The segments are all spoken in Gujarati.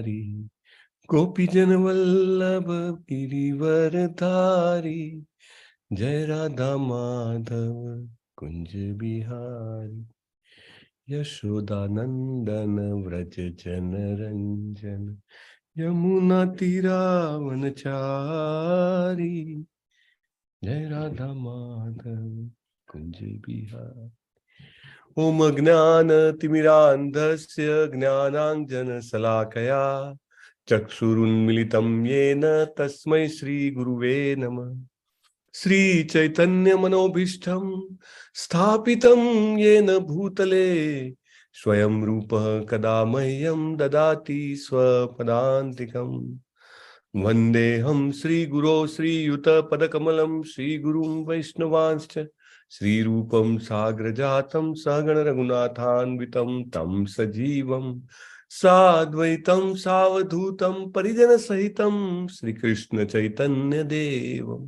मुरारी गोपीजन वल्लभ गिरिवरधारी जय राधा माधव कुंज बिहारी यशोदानंदन व्रज जन रंजन यमुना तीरावनचारी जय राधा माधव कुंज बिहारी। ओम अज्ञान तिमिरान्धस्य ज्ञानाञ्जनशलाकया चक्षुरुन्मिलितं येन तस्मै श्री गुरुवे नमः। श्री चैतन्य मनोभीष्टं स्थापितं येन भूतले स्वयं रूपः कदा मह्यं ददाति स्वपदान्तिकम्। वन्देऽहं श्रीगुरो श्रीयुतपदकमलं श्रीगुरुं वैष्णवांश्च श्रीरूपं साग्रजातं सहगण रघुनाथान्वितं तं सजीवं साद्वैतं सावधूतं परिजनसहितं श्रीकृष्ण चैतन्य देवं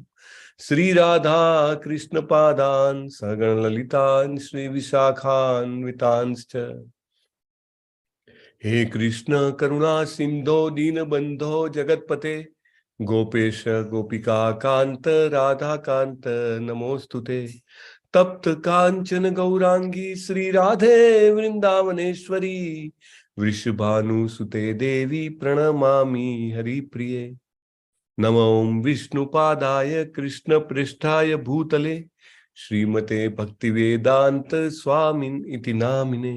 श्री राधा कृष्ण पादान् सहगण ललितान् श्री विशाखान्वितांश्च। हे कृष्ण करुणा सिंधो दीनबंधो जगतपते गोपेश गोपिका कांत राधा कांत नमोस्तुते। तप्त कांचन गौरांगी श्री राधे वृंदावनेश्वरी वृषभानुसुते देवी प्रणमामि हरिप्रिये। नमो विष्णुपादाय कृष्ण पृष्ठाय भूतले श्रीमते भक्तिवेदांत स्वामिन् इति नामिने।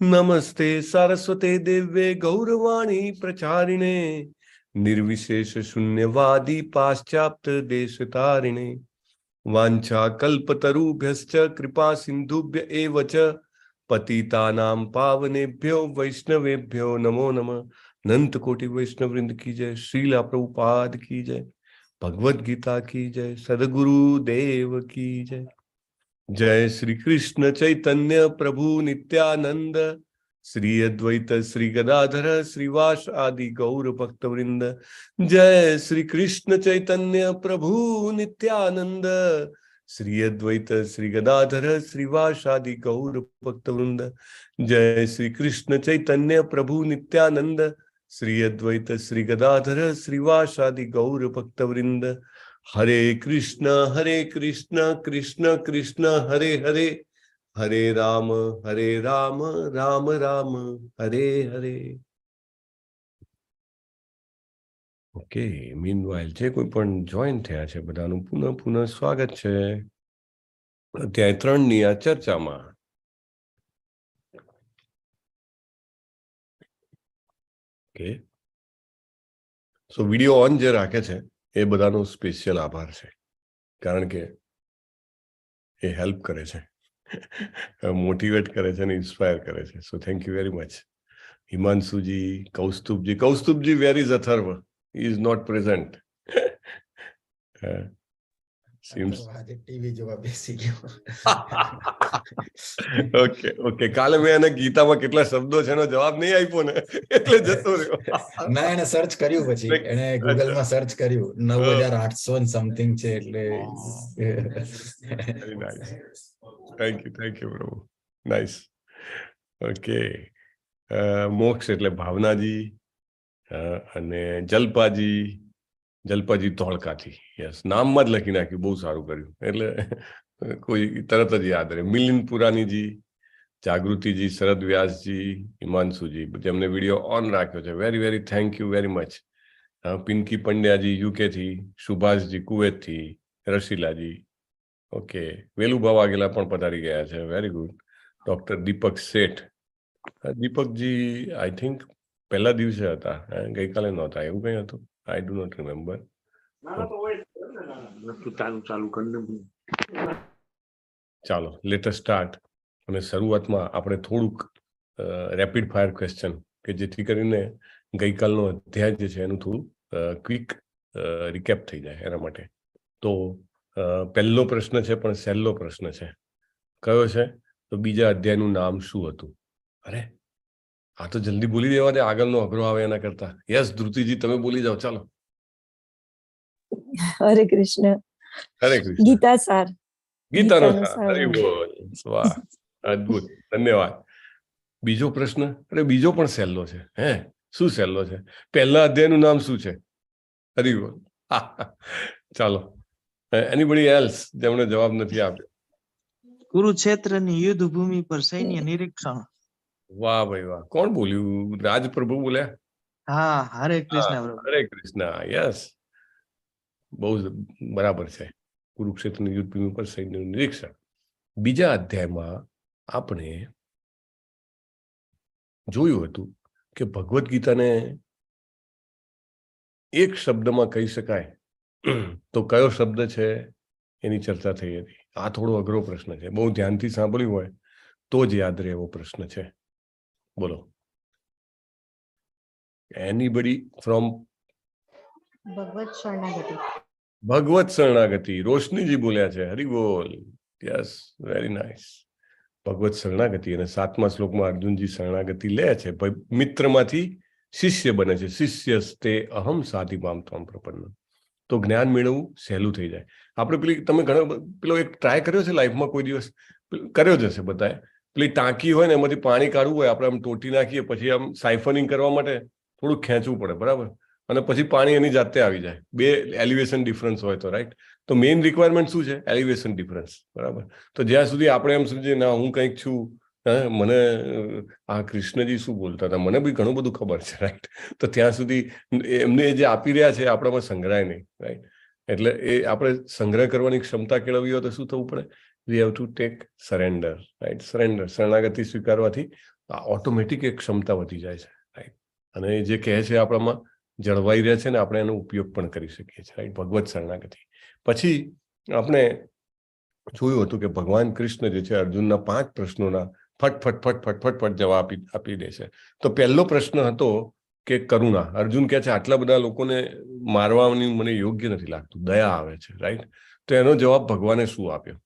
नमस्ते सारस्वते देव्ये गौरवाणी प्रचारिणे निर्विशेष शून्यवादी पाश्चात्य देशतारिणे। वाञ्छा कल्पतरुभ्यश्च कृपा सिन्धुभ्य एव च पतितानां पावनेभ्यो वैष्णवेभ्यो नमो नमः। अनंत कोटि वैष्णव वृंद की जय। श्रीला प्रभुपाद की जय। भगवद गीता की जय। सद्गुरु देव की जय। जय श्री कृष्ण चैतन्य प्रभु नित्यानंद श्री अद्वैत श्री गदाधर श्रीवास आदि गौर भक्त वृंद। जय श्री कृष्ण चैतन्य प्रभु नित्यानंद श्री अद्वैत श्री गदाधर श्रीवास आदि गौर भक्त वृंद। जय श्री कृष्ण चैतन्य प्रभु नित्यानंद श्री अद्वैत श्री गदाधर श्रीवास आदि गौर भक्त वृंद। हरे कृष्ण कृष्ण कृष्ण हरे हरे हरे राम राम राम हरे हरे। ओके, मीनवाइल जे कोई पण જોઈન થયા છે બધાનું પુનઃ પુનઃ સ્વાગત છે અધ્યાય 3 ની આ ચર્ચામાં. ઓકે, સો વિડિયો ઓન જે રાખે છે એ બધાનો સ્પેશિયલ આભાર છે, કારણ કે એ હેલ્પ કરે છે, મોટિવેટ કરે છે અને ઇન્સ્પાયર કરે છે. So thank you very much. હિમાંશુજી, કૌસ્તુભજી, where is Atharva? He is not present. Seems TV જોવા બેસી ગયો. ઓકે કાલે મેં એને ગીતામાં કેટલા શબ્દો છે એનો જવાબ નહીં આપ્યો ને એટલે જતો રહ્યો. ના, એને સર્ચ કર્યું, પછી એને ગૂગલમાં સર્ચ કર્યું, 9800 સમથિંગ છે એટલે. થેન્ક યુ પ્રભુ. નાઇસ. ઓકે, મોક્ષ એટલે ભાવનાજી અને જલપાજી ધોળકાથી. યસ, નામમાં જ લખી નાખ્યું, બહુ સારું કર્યું, એટલે કોઈ તરત જ યાદ રહે. મિલિનપુરાનીજી, જાગૃતિજી, શરદ વ્યાસજી, હિમાંશુજી, જેમને વિડીયો ઓન રાખ્યો છે, very very thank you very much. Pinky Pandyaji યુકેથી, સુભાષજી કુવેતથી, રસીલાજી. ઓકે, વેલુભા વાઘેલા પણ પધારી ગયા છે, very good. Doctor Deepak Sheth. Deepakji I think પહેલા દિવસે હતા, ગઈકાલે નહોતા, એવું કઈ હતું, આઈ ડુ નોટ રિમેમ્બર. ચાલો, લેટ અસ સ્ટાર્ટ. અને શરૂઆતમાં આપણે થોડુંક રેપિડ ફાયર ક્વેશ્ચન, કે જેથી કરીને ગઈકાલનો અધ્યાય જે છે એનું થોડું ક્વિક રિકેપ થઈ જાય એના માટે. તો પહેલો પ્રશ્ન છે, પણ સહેલો પ્રશ્ન છે. કયો છે? તો બીજા અધ્યાયનું નામ શું હતું? અરે આ તો જલ્દી બોલી દેવા દે, આગળનો અઘરો આવે એના કરતા. યસ ધ્રુતિજી, તમે બોલી જાઓ, ચાલો. હરે કૃષ્ણ. હરે કૃષ્ણ. ગીતા સાર. ગીતાનો સાર. હરી બોલ. વાહ, અદ્ભુત, ધન્યવાદ. બીજો પ્રશ્ન, અરે બીજો પણ સહેલો છે. શું સહેલો છે? પહેલા અધ્યાયનું નામ શું છે? હરી બોલ. ચાલો, એનીબડી એલ્સ જેમણે જવાબ નથી આપ્યો? કુરુક્ષેત્રની યુદ્ધ ભૂમિ પર સૈન્ય નિરીક્ષણ. વાહ ભાઈ વાહ. કોણ બોલ્યું? રાજપ્રભુ બોલ્યા? હા, હરે કૃષ્ણ પ્રભુ. હરે કૃષ્ણ. યસ, બહુ બરાબર છે. કુરુક્ષેત્રની યુદ્ધ ભૂમિ પર સૈન્યનું નિરીક્ષણ. બીજા અધ્યાયમાં આપણે જોયું હતું કે ભગવદ્ ગીતાને એક શબ્દમાં કહી શકાય તો કયો શબ્દ છે એની ચર્ચા થઈ હતી. આ થોડો અઘરો પ્રશ્ન છે, બહુ ધ્યાનથી સાંભળ્યું હોય તો જ યાદ રહે એવો પ્રશ્ન છે. બોલો, એનીબડી ફ્રોમ? ભગવત શરણાગતિ. ભગવત શરણાગતિ. રોશનીજી બોલ્યા છે. હરી બોલ. Yes, very nice. ભગવત શરણાગતિ. અને 7મા શ્લોકમાં અર્જુનજી શરણાગતિ લે છે. મિત્રમાંથી શિષ્ય બને છે. શિષ્યસ્તે અહમ સાધિમામ ત્વમ પ્રપન્ન. તો જ્ઞાન મેળવવું સહેલું થઈ જાય. આપણે તમે પેલો એક ટ્રાય કર્યો છે લાઈફમાં કોઈ દિવસ? કર્યો જ હશે બધાએ. પેલી ટાંકી હોય ને એમાંથી પાણી કાઢવું હોય, આપણે આમ ટોટી નાખીએ, પછી આમ સાયફનિંગ કરવા માટે થોડું ખેંચવું પડે, બરાબર? અને પછી પાણી એની જાતે આવી જાય. 2 એલિવેશન ડિફરન્સ હોય તો, રાઈટ? તો મેઇન રિક્વાયરમેન્ટ શું છે? એલિવેશન ડિફરન્સ, બરાબર? તો જ્યાં સુધી આપણે એમ સમજીએ ના હું કંઈક છું, મને આ કૃષ્ણજી શું બોલતા હતા, મને બી ઘણું બધું ખબર છે, રાઈટ? તો ત્યાં સુધી એમને જે આપી રહ્યા છે આપણામાં સંગ્રહાય નહીં, રાઈટ? એટલે એ આપણે સંગ્રહ કરવાની ક્ષમતા કેળવવી હોય તો શું થવું પડે? We have to take surrender, right? Surrender, શરણાગતિ સ્વીકારવાથી ઓટોમેટિક એક ક્ષમતા વધી જાય છે, રાઈટ? અને જે કહે છે આપણામાં જળવાઈ રહે છે ને આપણે એનો ઉપયોગ પણ કરી શકીએ છીએ, રાઈટ? ભગવત શરણાગતિ. પછી આપણે જોયું હતું કે ભગવાન કૃષ્ણ જે છે અર્જુનના 5 પ્રશ્નોના ફટ જવાબ આપી દે છે. તો પહેલો પ્રશ્ન હતો કે કરુણા. અર્જુન કહે છે આટલા બધા લોકોને મારવાની મને યોગ્ય નથી લાગતું, દયા આવે છે, રાઈટ? તો એનો જવાબ ભગવાને શું આપ્યો?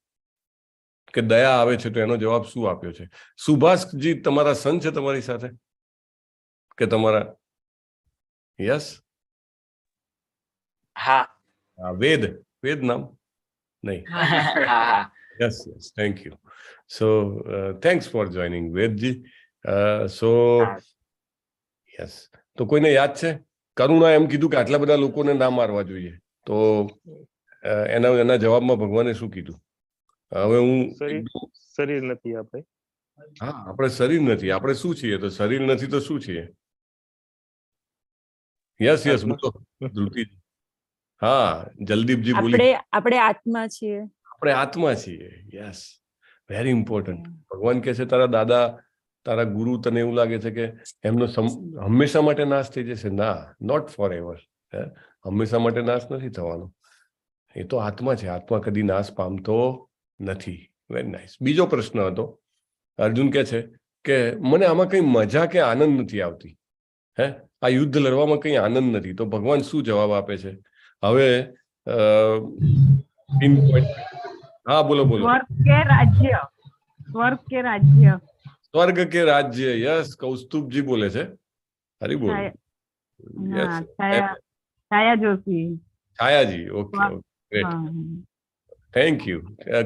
કે દયા આવે છે તો એનો જવાબ શું આપ્યો છે? સુભાષજી, તમારા સન છે તમારી સાથે કે તમારા? યસ, હા. વેદ નામ નહીં? Yes, thank you. So thanks for joining Vedji. So yes, તો કોઈને યાદ છે? કરુણા એમ કીધું કે આટલા બધા લોકોને ના મારવા જોઈએ, તો એના જવાબમાં ભગવાને શું કીધું? હવે હું શરીર નથી આપણે. હા, આપણે શરીર નથી, આપણે શું છીએ? તો શરીર નથી તો શું છીએ? યસ, બોલો ધ્રુતિ. હા, જલદીપજી બોલી. આપણે આત્મા છીએ. આપણે આત્મા છીએ. Yes, very important. ભગવાન કહે છે તારા દાદા, તારા ગુરુ, તને એવું લાગે છે કે એમનો હંમેશા માટે નાશ થઈ જશે? ના, નોટ ફોર એવર. હંમેશા માટે નાશ નથી થવાનો. એ તો આત્મા છે, આત્મા કદી નાશ પામતો નથી. Very nice. બીજો પ્રશ્ન હતો. અર્જુન કહે છે કે મને આમાં કઈ મજા કે આનંદ નથી આવતી, આ યુદ્ધ લડવામાં કઈ આનંદ નથી. તો ભગવાન શું જવાબ આપે છે? હવે હા, બોલો. સ્વર્ગ કે રાજ્ય. સ્વર્ગ કે રાજ્ય. યસ, કૌસ્તુભજી બોલે છે. હરી બોલ. Yes, Chhayaji. Okay, great, thank you.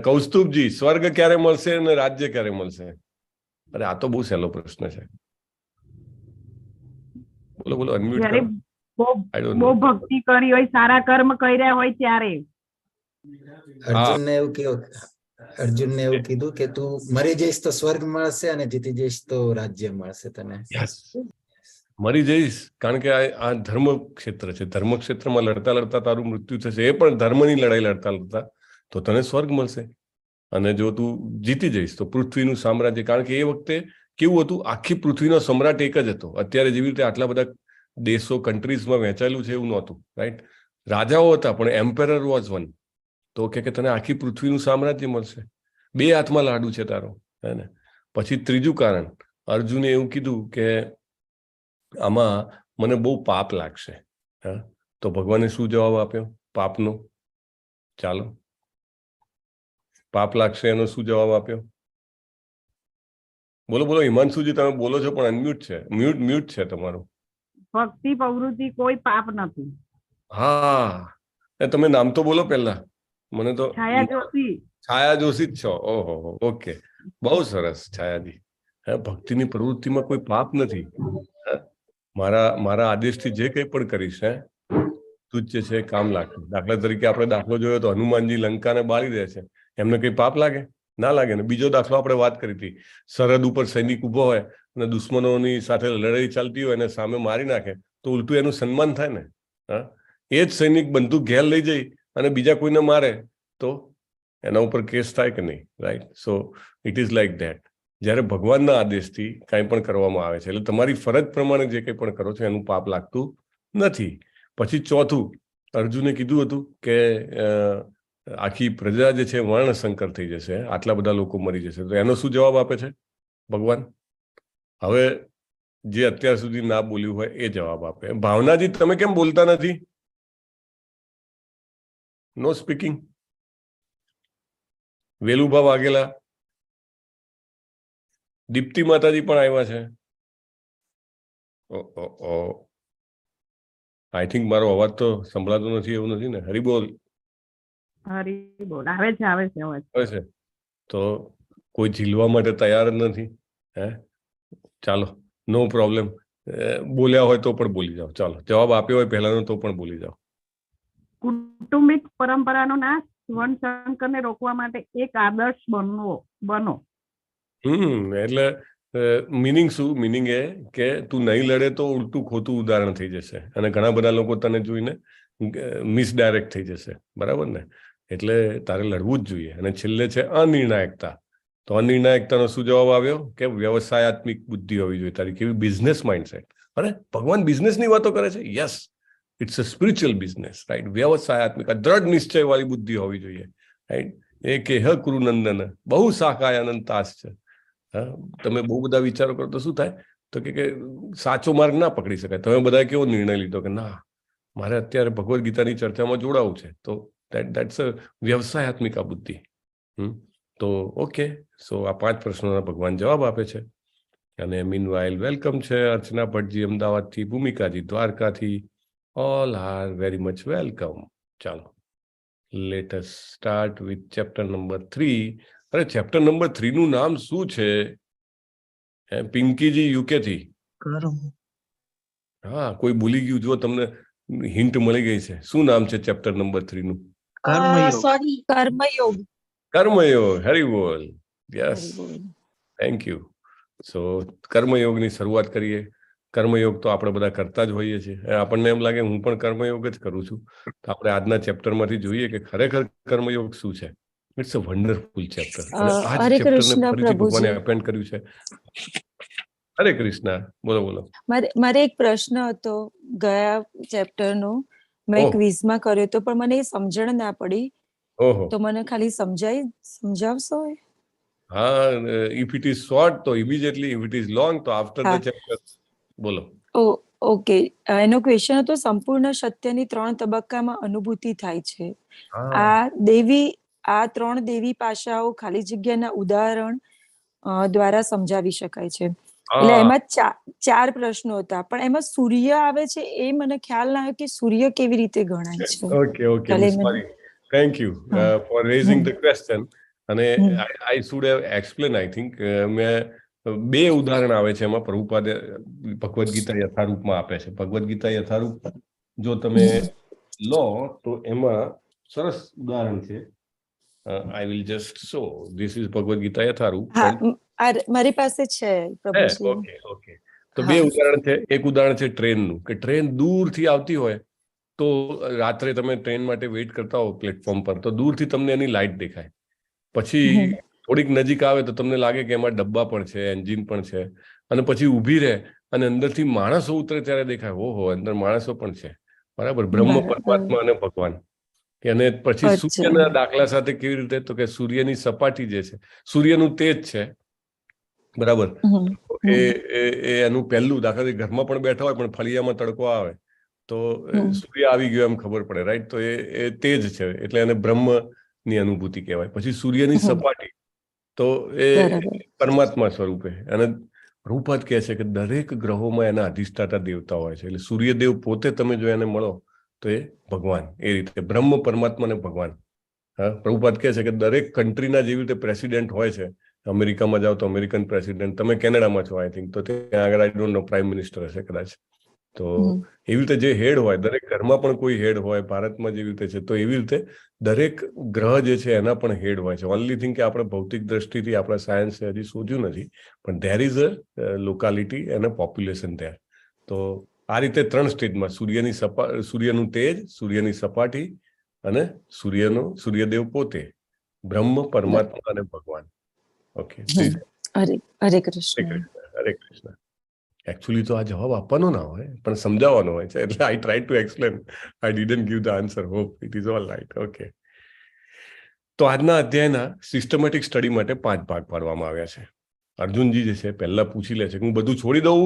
Kaustubhji, સ્વર્ગ ક્યારે મળશે અને રાજ્ય ક્યારે મળશે? અરે આ તો બહુ સહેલો પ્રશ્ન છે. બોલો, અનમ્યુટ કરો. બહુ ભક્તિ કરી હોય, સારા કર્મ કર્યા હોય ત્યારે. અર્જુનને એવું કીધું કે તું મરી જઈશ તો સ્વર્ગ મળશે અને જીતી જઈશ તો રાજ્ય મળશે તને. મરી જઈશ કારણ કે આ ધર્મ ક્ષેત્ર છે. ધર્મ ક્ષેત્રમાં લડતા તારું મૃત્યુ થશે, એ પણ ધર્મની લડાઈ લડતા તો તને સ્વર્ગ મળશે. અને જો તું જીતી જઈશ તો પૃથ્વીનું સામ્રાજ્ય. કારણ કે એ વખતે કેવું હતું, આખી પૃથ્વીનો સમ્રાટ એક જ હતો. અત્યારે જેવી રીતે આટલા બધા દેશો, કન્ટ્રીઝમાં વહેંચાયેલું છે એવું નહોતું, રાઈટ? રાજાઓ હતા પણ એમ્પેરર વોઝ વન. તો કે તને આખી પૃથ્વીનું સામ્રાજ્ય મળશે, 2 હાથમાં લાડુ છે તારો, હે ને? પછી ત્રીજું કારણ, અર્જુને એવું કીધું કે આમાં મને બહુ પાપ લાગશે. તો ભગવાને શું જવાબ આપ્યો પાપનો? ચાલો, પાપ લાગશે એનો શું જવાબ આપ્યો? બોલો. હિમાંશુજી, તમે બોલો છો પણ અનમ્યુટ છે. મ્યુટ છે તમારું. ભક્તિ પ્રવૃત્તિ કોઈ પાપ નથી. હા, તમે નામ તો બોલો પહેલા. મને તો છાયા જોશી જ છો. ઓહો, ઓકે, બહુ સરસ છાયાજી. ભક્તિની પ્રવૃત્તિમાં કોઈ પાપ નથી. મારા આદેશથી જે કંઈ પણ કરીશ તું જ જે છે કામ લાગશે. દાખલા તરીકે આપણે દાખલો જોયો તો હનુમાનજી લંકાને બાળી દે છે, એમને કઈ પાપ લાગે? ના લાગે ને. બીજો દાખલો આપણે વાત કરી હતી, સરહદ ઉપર સૈનિક ઉભો હોય અને દુશ્મનોની સાથે લડાઈ ચાલતી હોય અને સામે મારી નાખે તો ઉલટું એનું સન્માન થાય ને. હા, એ જ સૈનિક બંદૂક ઘેર લઈ જઈ અને બીજા કોઈને મારે તો એના ઉપર કેસ થાય કે નહીં? Right. So it is like that. જ્યારે ભગવાનના આદેશથી કાંઈ પણ કરવામાં આવે છે એટલે તમારી ફરજ પ્રમાણે જે કંઈ પણ કરો છો એનું પાપ લાગતું નથી. પછી ચોથું, અર્જુને કીધું હતું કે આખી પ્રજા જે છે વર્ણશંકર થઈ જશે, આટલા બધા લોકો મરી જશે. તો એનો શું જવાબ આપે છે ભગવાન? હવે જે અત્યાર સુધી ના બોલ્યું હોય એ જવાબ આપે. ભાવનાજી, તમે કેમ બોલતા નથી? નો સ્પીકિંગ. વેલુભા વાઘેલા, દીપ્તિ માતાજી પણ આવ્યા છે. આઈ થિંક મારો અવાજ તો સંભળાતો નથી એવું નથી ને? હરિબોલ. હરિબોલ. આવે છે અવાજ. આવે છે તો કોઈ ઝીલવા માટે તૈયાર જ નથી. ચાલો, નો પ્રોબ્લેમ. બોલ્યા હોય તો પણ બોલી જાઓ. ચાલો, જવાબ આપ્યો હોય પહેલાનો તો પણ બોલી જાઓ. કુટુંબિક પરંપરાનો નાશ વર્ણશંકરને રોકવા માટે એક આદર્શ બનો. એટલે મિનિંગ શું? મિનિંગ એ કે તું નહીં લડે તો ઉલટું ખોટું ઉદાહરણ થઈ જશે અને ઘણા બધા લોકો તને જોઈને મિસડાયરેક્ટ થઈ જશે. બરાબર ને? એટલે તારે લડવું જ જોઈએ. અને છેલ્લે છે અનિર્ણાયકતા. તો અનિર્ણાયકતાનો શું જવાબ આવ્યો? કે વ્યવસાયાત્મક બુદ્ધિ હોવી જોઈએ તારી. કેવી? Business mindset. અરે ભગવાન બિઝનેસની વાતો કરે છે. Yes, it's a spiritual business, right. વ્યવસાયાત્મક દ્રઢ નિશ્ચય વાળી બુદ્ધિ હોવી જોઈએ, રાઈટ. એ કે હ કુરુનંદન બહુ શાખાયાનંદ તાસ છે. તમે બહુ બધા વિચારો કરો તો શું થાય? તો કે સાચો માર્ગ ના પકડી શકાય. તમે બધા કેવો નિર્ણય લીધો કે ના, મારે અત્યારે ભગવદ્ ગીતાની ચર્ચામાં જોડાવું છે, તો દેટ્સ અ વ્યવસાયાત્મિક બુદ્ધિ. તો ઓકે, સો આ 5 પ્રશ્નોના ભગવાન જવાબ આપે છે. અને મીનવાઇલ વેલકમ છે અર્ચના ભટ્ટજી અમદાવાદથી, ભૂમિકાજી દ્વારકાથી. All are very much welcome. ચાલો, let us start with chapter number 3. અરે ચેપ્ટર નંબર 3 નું નામ શું છે? પિંકીજી યુકે થી. કર્મ. હા, કોઈ ભૂલી ગયું? જો તમને હિન્ટ મળી ગઈ છે. શું નામ છે ચેપ્ટર નંબર 3 નું? કર્મયોગ. સોરી, કર્મયોગ. કર્મયોગ. હરિબોલ. Yes, thank you. સો કર્મયોગની શરૂઆત કરીએ. કર્મયોગ તો આપણે બધા કરતા જ હોઈએ છીએ. આપણને એમ લાગે હું પણ કર્મયોગ જ કરું છું. તો આપણે આજના ચેપ્ટરમાંથી જોઈએ કે ખરેખર કર્મયોગ શું છે. It's a wonderful chapter. અને આ હરે ચેપ્ટરને કૃષ્ણ ફરીથી ભગવાને પ્રભુજી. અપેન્ડ કર્યું છે. હરે કૃષ્ણ. બોલો બોલો. મારે એક પ્રશ્ન હતો ગયા ચેપ્ટરનો. મેં ઓહ. ક્વિઝમાં કર્યો હતો પણ મને એ સમજણ ના પડી. ઓહો. તો મને ખાલી સમજાવશો? હા, ઇફ ઇટ ઇઝ શોર્ટ તો immediately, if it is long તો આફ્ટર ધ ચેપ્ટર. બોલો. ઓકે. એનો ક્વેશ્ચન હતો, સંપૂર્ણ સત્યની 3 તબક્કામાં અનુભૂતિ થાય છે. આ 3 દેવી પાસાઓ ખાલી જગ્યાના ઉદાહરણ દ્વારા સમજાવી શકાય છે. એટલે એમાં 4 પ્રશ્નો હતા, પણ એમાં સૂર્ય આવે છે એ મને ખ્યાલ ના આવ્યો કે સૂર્ય કેવી રીતે ગણાય છે. Okay, sorry. Thank you for raising the question. અને I should have explain. I think મેં 2 ઉદાહરણ આવે છે એમાં. પ્રભુપાદે ભગવદ્ ગીતા યથારૂપમાં આપે છે. ભગવદ્ ગીતા યથારૂપ જો તમે લો તો એમાં સરસ ઉદાહરણ છે. I will just show. This is Bhagavad Gita યથારૂપ. મારી પાસે છે પ્રભુજી. ઓકે. તો 2 ઉદાહરણ છે. એક ઉદાહરણ છે ટ્રેનનું, કે ટ્રેન દૂરથી આવતી હોય તો રાત્રે તમે ટ્રેન માટે વેઇટ કરતા હો પ્લેટફોર્મ પર, તો દૂરથી તમને એની લાઇટ દેખાય. પછી થોડીક નજીક આવે તો તમને લાગે કે એમાં ડબ્બા પણ છે, એન્જિન પણ છે. અને પછી ઊભી રહે અને અંદરથી માણસો ઉતરે ત્યારે દેખાય, ઓહો, અંદર માણસો પણ છે. બરાબર. બ્રહ્મ, પરમાત્મા અને ભગવાન. અને પછી સૂર્યના દાખલા સાથે કેવી રીતે? તો કે સૂર્યની સપાટી જે છે, સૂર્યનું તેજ છે. બરાબર. એ એનું પહેલું, દાખલા તરીકે ઘરમાં પણ બેઠા હોય પણ ફળિયામાં તડકો આવે તો સૂર્ય આવી ગયો એમ ખબર પડે, રાઈટ. તો એ તેજ છે, એટલે એને બ્રહ્મની અનુભૂતિ કહેવાય. પછી સૂર્યની સપાટી તો એ પરમાત્મા સ્વરૂપે. અને રૂપદ કહે છે કે દરેક ગ્રહોમાં એના અધિષ્ઠાતા દેવતા હોય છે. એટલે સૂર્યદેવ પોતે તમે જો એને મળો તો એ ભગવાન. એ રીતે બ્રહ્મ, પરમાત્મા અને ભગવાન. હા, પ્રભુપાદ કહે છે કે દરેક કન્ટ્રીના જેવી રીતે પ્રેસિડેન્ટ હોય છે. અમેરિકામાં જાઓ તો અમેરિકન પ્રેસિડેન્ટ, તમે કેનેડામાં છો આઈ થિંક, તો ત્યાં આગળ I don't know prime minister હશે કદાચ. તો એવી રીતે જે હેડ હોય, દરેક ઘરમાં પણ કોઈ હેડ હોય, ભારતમાં જેવી રીતે છે, તો એવી રીતે દરેક ગ્રહ જે છે એના પણ હેડ હોય છે. ઓનલી થિંગ કે આપણે ભૌતિક દ્રષ્ટિથી આપણા સાયન્સે હજી શોધ્યું નથી, પણ ધેર ઇઝ અ લોકાલિટી અને પોપ્યુલેશન ધેર. તો આ રીતે 3 સ્ટેજમાં સૂર્યનું તેજ, સૂર્યની સપાટી અને સૂર્યદેવ પોતે, બ્રહ્મ, પરમાત્મા અને ભગવાન. ઓકે, હરે કૃષ્ણ. હરે કૃષ્ણ. એકચ્યુઅલી તો આ જવાબ આપવાનો ના હોય, પણ સમજાવવાનો હોય છે, એટલે આઈ try to explain. I didn't give the answer. Hope it is all right. Okay, તો આજના અધ્યાયના સિસ્ટમેટિક સ્ટડી માટે 5 ભાગ પાડવામાં આવ્યા છે. અર્જુનજી જે છે પહેલા પૂછી લે છે કે હું બધું છોડી દઉં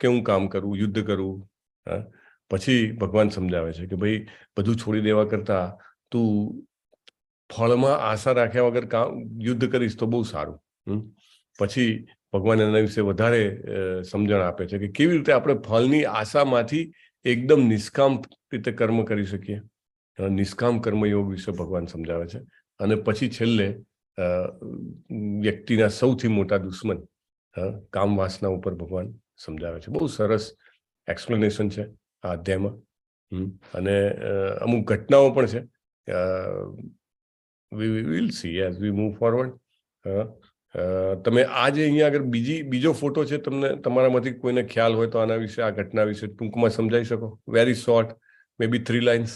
કે હું કામ કરું, યુદ્ધ કરું. પછી ભગવાન સમજાવે છે કે ભાઈ બધું છોડી દેવા કરતા તું ફળમાં આશા રાખ્યા વગર યુદ્ધ કરીશ તો બહુ સારું. પછી ભગવાન એના વિશે વધારે સમજણ આપે છે કે કેવી રીતે આપણે ફળની આશામાંથી એકદમ નિષ્કામ રીતે કર્મ કરી શકીએ. નિષ્કામ કર્મયોગ વિશે ભગવાન સમજાવે છે. અને પછી છેલ્લે વ્યક્તિના સૌથી મોટા દુશ્મન કામ વાસના ઉપર ભગવાન સમજાવે છે. બહુ સરસ એક્સપ્લેનેશન છે આ અધ્યાયમાં. અને અમુક ઘટનાઓ પણ છે. we will see as we move forward. તમે આજે અહીંયા આગળ બીજો ફોટો છે, તમને તમારામાંથી કોઈને ખ્યાલ હોય તો આના વિશે, આ ઘટના વિશે ટૂંકમાં સમજાવી શકો? વેરી શોર્ટ, મે બી 3 લાઇન્સ.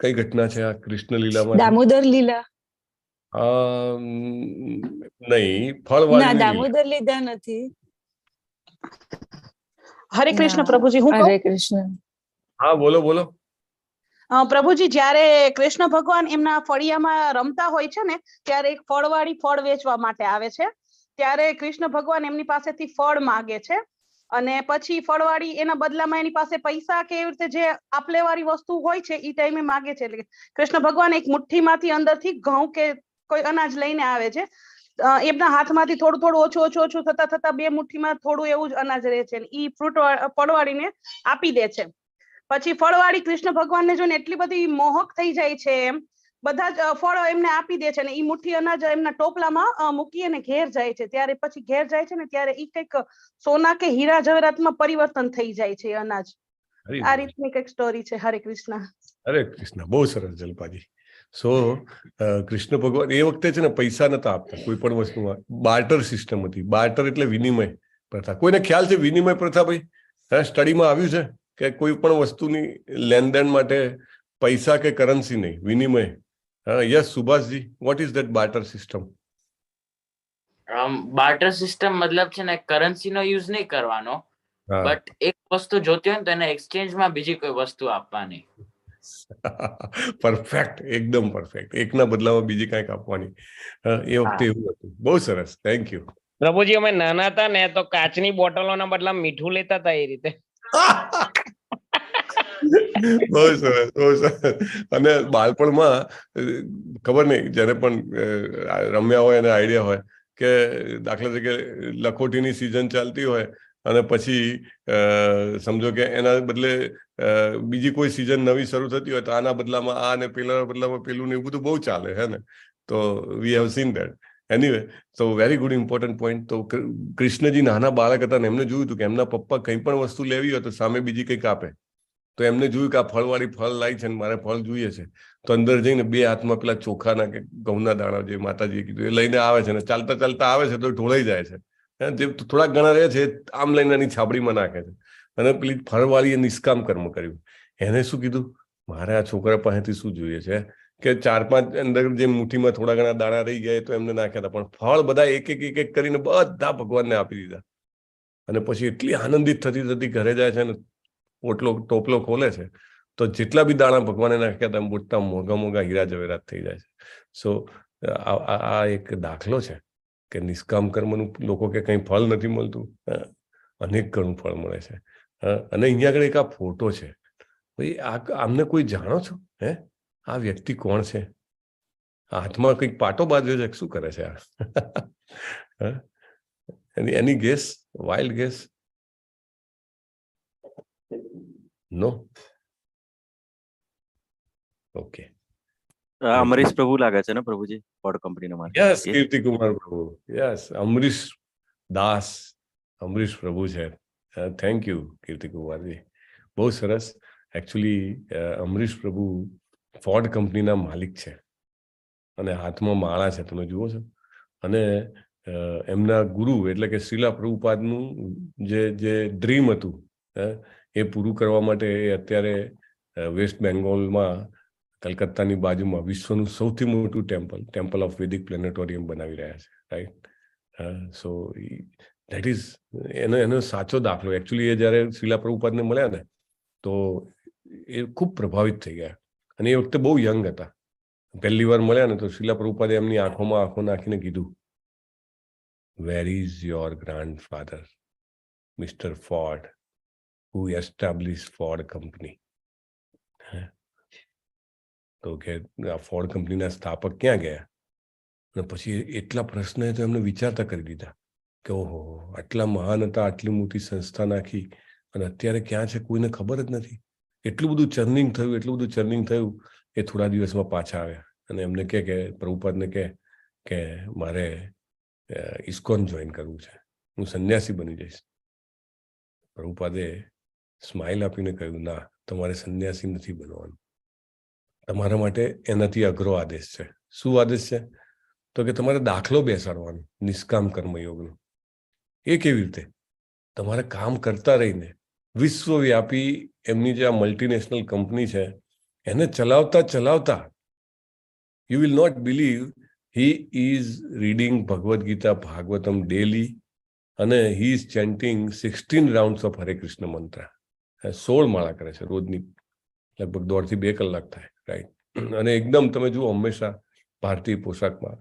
કઈ ઘટના છે આ કૃષ્ણ લીલામાં? દામોદર લીલા? નહીં, ફળવાળી દામોદર લીલા નથી. હરે કૃષ્ણ પ્રભુજી. હું હરે કૃષ્ણ. હા, બોલો. પ્રભુજી, જ્યારે કૃષ્ણ ભગવાન એમના ફળિયામાં રમતા હોય છે ને, ત્યારે એક ફળવાળી ફળ વેચવા માટે આવે છે. ત્યારે કૃષ્ણ ભગવાન એમની પાસેથી ફળ માગે છે, અને પછી ફળવાળી એના બદલામાં એની પાસે પૈસા કે એવી રીતે જે આપલેવાળી વસ્તુ હોય છે એ ટાઈમે માગે છે. એટલે કૃષ્ણ ભગવાન એક મુઠ્ઠીમાંથી અંદરથી ઘઉં કે કોઈ અનાજ લઈને આવે છે. એમના હાથમાંથી થોડું ઓછું થતા 2 મુઠ્ઠીમાં થોડું એવું જ અનાજ રહે છે. ઈ ફળવાળીને આપી દે છે. પછી ફળવાળી કૃષ્ણ ભગવાનને જોઈને એટલી બધી મોહક થઈ જાય છે, એમ બધા જ ફળો એમને આપી દે છે, અને ઈ મુઠ્ઠી અનાજ એમના ટોપલામાં મૂકી અને ઘેર જાય છે. ત્યારે પછી ઘેર જાય છે ને ત્યારે ઈ કંઈક સોના કે હીરા જવેરાતમાં પરિવર્તન થઈ જાય છે અનાજ. આ રીતની કંઈક સ્ટોરી છે. હરે કૃષ્ણ. હરે કૃષ્ણ. બહુ સરસ જલપાજી. સો કૃષ્ણ ભગવાન એ વખતે છે ને પૈસા નતા આપતા કોઈ પણ વસ્તુમાં. બાર્ટર સિસ્ટમ હતી. બાર્ટર એટલે વિનિમય પ્રથા. કોઈને ખ્યાલ છે વિનિમય પ્રથા? ભાઈ, સ્ટડીમાં આવ્યું છે કે કોઈ પણ વસ્તુની લેનદેન માટે પૈસા કે કરન્સી નહીં, વિનિમય. Yes Subhashji, what is that barter system? Barter system મતલબ છે ને કરન્સી નો યુઝ નહીં કરવાનો, બટ એક વસ્તુ જોતી હોય ને તો એને એક્સચેન્જમાં બીજી કોઈ વસ્તુ આપવાની. પરફેક્ટ, એકદમ પરફેક્ટ. એકના બદલામાં બીજી કંઈક આપવાની. એ વખતે એવું હતું. બહુ સરસ, થેન્ક યુ. પ્રભુજી, અમે નાના હતા ને તો કાચની બોટલોના બદલા મીઠું લેતા હતા એ રીતે. બહુ સરસ, બહુ સરસ. અને બાળપણમાં ખબર નહીં, જેને પણ રમ્યા હોય એને આઈડિયા હોય કે દાખલા તરીકે લખોટીની સિઝન ચાલતી હોય અને પછી સમજો કે એના બદલે બીજી કોઈ સિઝન નવી શરૂ થતી હોય તો આના બદલામાં આ ને પેલાના બદલામાં પેલું ને એવું બધું બહુ ચાલે, હે ને? તો we have seen that. Anyway, તો વેરી ગુડ ઇમ્પોર્ટન્ટ પોઈન્ટ. તો કૃષ્ણજી નાના બાળક હતા ને એમને જોયું હતું કે એમના પપ્પા કંઈ પણ વસ્તુ લેવી હોય તો સામે બીજી કંઈક આપે. તો એમને જોયું કે આ ફળવાળી ફળ લાવી છે ને મારે ફળ જોઈએ છે, તો અંદર જઈને 2 હાથમાં પેલા ચોખાના કે ઘઉંના દાણા જે માતાજીએ કીધું એ લઈને આવે છે, ને ચાલતા ચાલતા આવે છે તો ઢોળાઈ જાય છે. જે થોડાક ઘણા રહે છે આમ લઈને એની છાબડીમાં નાખે છે. અને પેલી ફળવાળી એ નિષ્કામ કર્મ કર્યું. એને શું કીધું, મારે આ છોકરા પાસેથી શું જોઈએ છે કે 4-5 અંદર જે મુઠ્ઠીમાં થોડા ઘણા દાણા રહી ગયા તો એમને નાખ્યા હતા, પણ ફળ બધા એક એક કરીને બધા ભગવાનને આપી દીધા. અને પછી એટલી આનંદિત થતી ઘરે જાય છે ને ટોપલો ખોલે છે તો જેટલા બી દાણા ભગવાને નાખ્યા હતા મોટા મોંઘા હીરા જવેરાત થઈ જાય છે. સો આ એક દાખલો છે કે નિષ્કામ કર્મનું લોકો કે કંઈ ફળ નથી મળતું, અનેક ઘણું ફળ મળે છે. અને અહીંયા આગળ એક આ ફોટો છે. ભાઈ આમને કોઈ જાણો છો? આ વ્યક્તિ કોણ છે? હાથમાં કંઈક પાટો બાંધ્યો છે, શું કરે છે આ? એની ગેસ, વાઇલ્ડ ગેસ? નો? ઓકે. અમરીશ પ્રભુ લાગે છે ને પ્રભુજી, ફોર્ડ કંપનીના માલિક? યસ, કીર્તિ કુમાર પ્રભુ. યસ, અમરીશ દાસ, અમરીશ પ્રભુ છે. થેન્ક યુ કીર્તિકુમારજી, બહુ સરસ. એકચ્યુઅલી અમરીશ પ્રભુ ફોર્ડ કંપનીના માલિક છે અને હાથમાં માળા છે, તમે જુઓ છો. અને એમના ગુરુ એટલે કે શ્રીલા પ્રભુપાદનું જે ડ્રીમ હતું એ પૂરું કરવા માટે એ અત્યારે વેસ્ટ બેંગોલમાં કલકત્તાની બાજુમાં વિશ્વનું સૌથી મોટું ટેમ્પલ ઓફ વેદિક પ્લેનેટોરિયમ બનાવી રહ્યા છે, રાઈટ. સો દેટ ઇઝ એનો સાચો દાખલો. એકચ્યુઅલી એ જ્યારે શ્રીલા પ્રભુપાદને મળ્યા ને તો એ ખૂબ પ્રભાવિત થઈ ગયા. અને એ વખતે બહુ યંગ હતા. પહેલી વાર મળ્યા ને તો શ્રીલા પ્રભુપાદે એમની આંખોમાં આંખો નાખીને કીધું, where is your grandfather mister Ford who established Ford company? તો કે આ ફોર્ડ કંપનીના સ્થાપક ક્યાં ગયા? અને પછી એટલા પ્રશ્ન તો એમને વિચારતા કરી દીધા કે ઓહો, આટલા મહાન હતા, આટલી મોટી સંસ્થા નાખી અને અત્યારે ક્યાં છે કોઈને ખબર જ નથી. એટલું બધું ચર્નિંગ થયું. એ થોડા દિવસમાં પાછા આવ્યા અને એમને કે પ્રભુપાદને કે મારે ઇસ્કોન જોઈન કરવું છે, હું સંન્યાસી બની જઈશ. પ્રભુપાદે સ્માઇલ આપીને કહ્યું, ના, તમારે સંન્યાસી નથી બનવાનું. તમારા માટે એનાથી અઘરો આદેશ છે. શું આદેશ છે? તો કે તમારે દાખલો બેસાડવાનો નિષ્કામ કર્મયોગનો. એ કેવી રીતે? તમારે કામ કરતા રહીને વિશ્વવ્યાપી એમની જે આ મલ્ટીનેશનલ કંપની છે એને ચલાવતા you will not believe, he is reading Bhagavad Gita Bhagavatam daily અને he is chanting 16 rounds of Hare Krishna મંત્ર. 16 માળા કરે છે રોજની, લગભગ 1.5 થી 2 કલાક થાય, રાઈટ. અને એકદમ તમે જુઓ હંમેશા ભારતીય પોશાકમાં.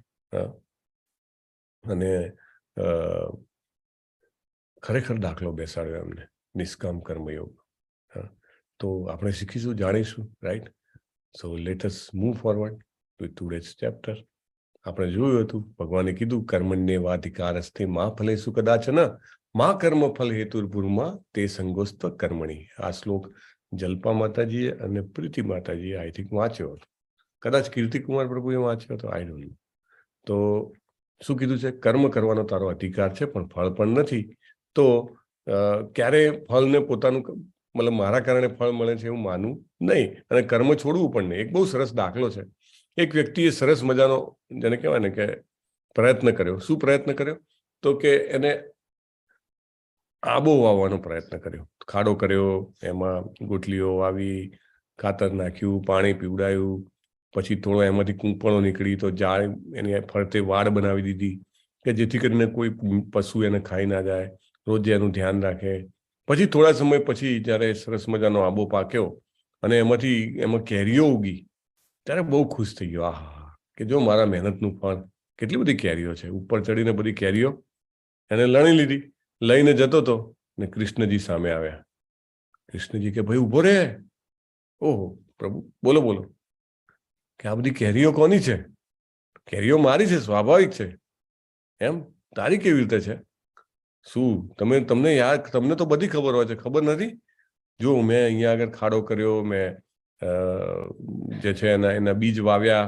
અને ખરેખર દાખલો બેસાડ્યો એમને નિષ્કામ કર્મયોગ. તો આપણે શીખીશું, જાણીશું, right. So let us move forward to today's chapter. આપણે જોયું હતું ભગવાને કીધું કર્મણ્યેવાધિકારસ્તે મા ફલેષુ કદાચન મા કર્મ ફલ હેતુર્ભુર્મા તે સંગોસ્ત્વ કર્મણી. આ શ્લોક જલ્પા માતાજીએ અને પ્રીતિ માતાજીએ આઈ થિંક વાંચ્યો હતો, કદાચ કીર્તિકુમાર પ્રભુએ વાંચ્યો હતો, આઈ ડોન્ટ નો. તો શું કીધું છે? કર્મ કરવાનો તારો અધિકાર છે પણ ફળ પણ નથી. તો ક્યારે ફળને પોતાનું મતલબ મારા કારણે ફળ મળે છે એવું માનવું નહીં અને કર્મ છોડવું પણ નહીં. એક બહુ સરસ દાખલો છે. એક વ્યક્તિએ સરસ મજાનો જેને કહેવાય ને કે પ્રયત્ન કર્યો. શું પ્રયત્ન કર્યો? તો કે એને આબો વાવવાનો પ્રયત્ન કર્યો. ખાડો કર્યો, એમાં ગોટલીઓ વાવી, ખાતર નાખ્યું, પાણી પીવડાયું, પછી થોડો એમાંથી કૂંપણો નીકળી તો ઝાડ એની ફરતે વાડ બનાવી દીધી કે જેથી કરીને કોઈ પશુ એને ખાઈ ના જાય, રોજ એનું ધ્યાન રાખે. પછી થોડા સમય પછી જ્યારે સરસ મજાનો આંબો પાક્યો અને એમાં કેરીઓ ઉગી ત્યારે બહુ ખુશ થઈ ગયો. આહા, કે જો મારા મહેનતનું ફળ, કેટલી બધી કેરીઓ છે. ઉપર ચડીને બધી કેરીઓ એને લણી લીધી. લઈને જતો હતો ને કૃષ્ણજી સામે આવ્યા. કૃષ્ણજી કે ભાઈ ઉભો રે. ઓહો પ્રભુ, બોલો. કે આ બધી કેરીઓ કોની છે? કેરીઓ મારી છે, સ્વાભાવિક છે. એમ તારી કેવી રીતે છે? શું તમને તો બધી ખબર હોય છે, ખબર નથી? જો મેં અહીંયા આગળ ખાડો કર્યો, મેં જે છે એના બીજ વાવ્યા,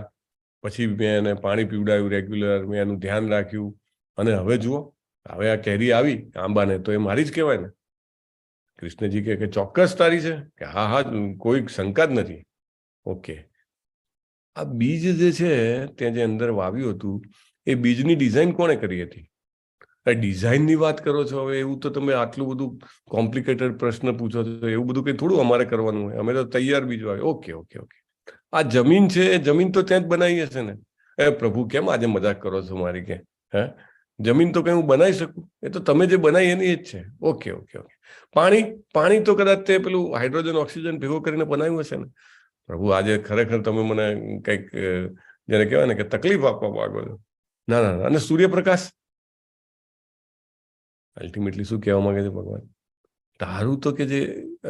પછી મેં એને પાણી પીવડાવ્યું રેગ્યુલર, મેં એનું ધ્યાન રાખ્યું અને હવે જુઓ, હવે આ કેરી આવી આંબાને તો એ મારી જ કહેવાય ને. કૃષ્ણજી કે ચોક્કસ તારી છે? કે હા, કોઈ શંકા જ નથી. ઓકે, આ બીજ જે છે ત્યાં જે અંદર વાવ્યું હતું એ બીજની ડિઝાઇન કોણે કરી હતી? ડિઝાઇનની વાત કરો છો હવે? એવું તો તમે આટલું બધું કોમ્પ્લિકેટેડ પ્રશ્ન પૂછો છો. એવું બધું કંઈ થોડું અમારે કરવાનું હોય. અમે તો તૈયાર બીજ વાવ્યું. ઓકે. આ જમીન છે એ જમીન તો ત્યાં જ બનાવી હશે ને? પ્રભુ કેમ આજે મજાક કરો છો મારી? કે જમીન તો કઈ હું બનાવી શકું? એ તો તમે જે બનાવી એની એ જ છે. ઓકે. પાણી તો કદાચ તે પેલું હાઇડ્રોજન ઓક્સિજન ભેગો કરીને બનાવ્યું હશે ને? પ્રભુ આજે ખરેખર તમે મને કંઈક જેને કહેવાય ને કે તકલીફ આપવા માંગો છો. ના. અને સૂર્યપ્રકાશ અલ્ટિમેટલી શું કહેવા માંગે છે ભગવાન? તારું તો કે જે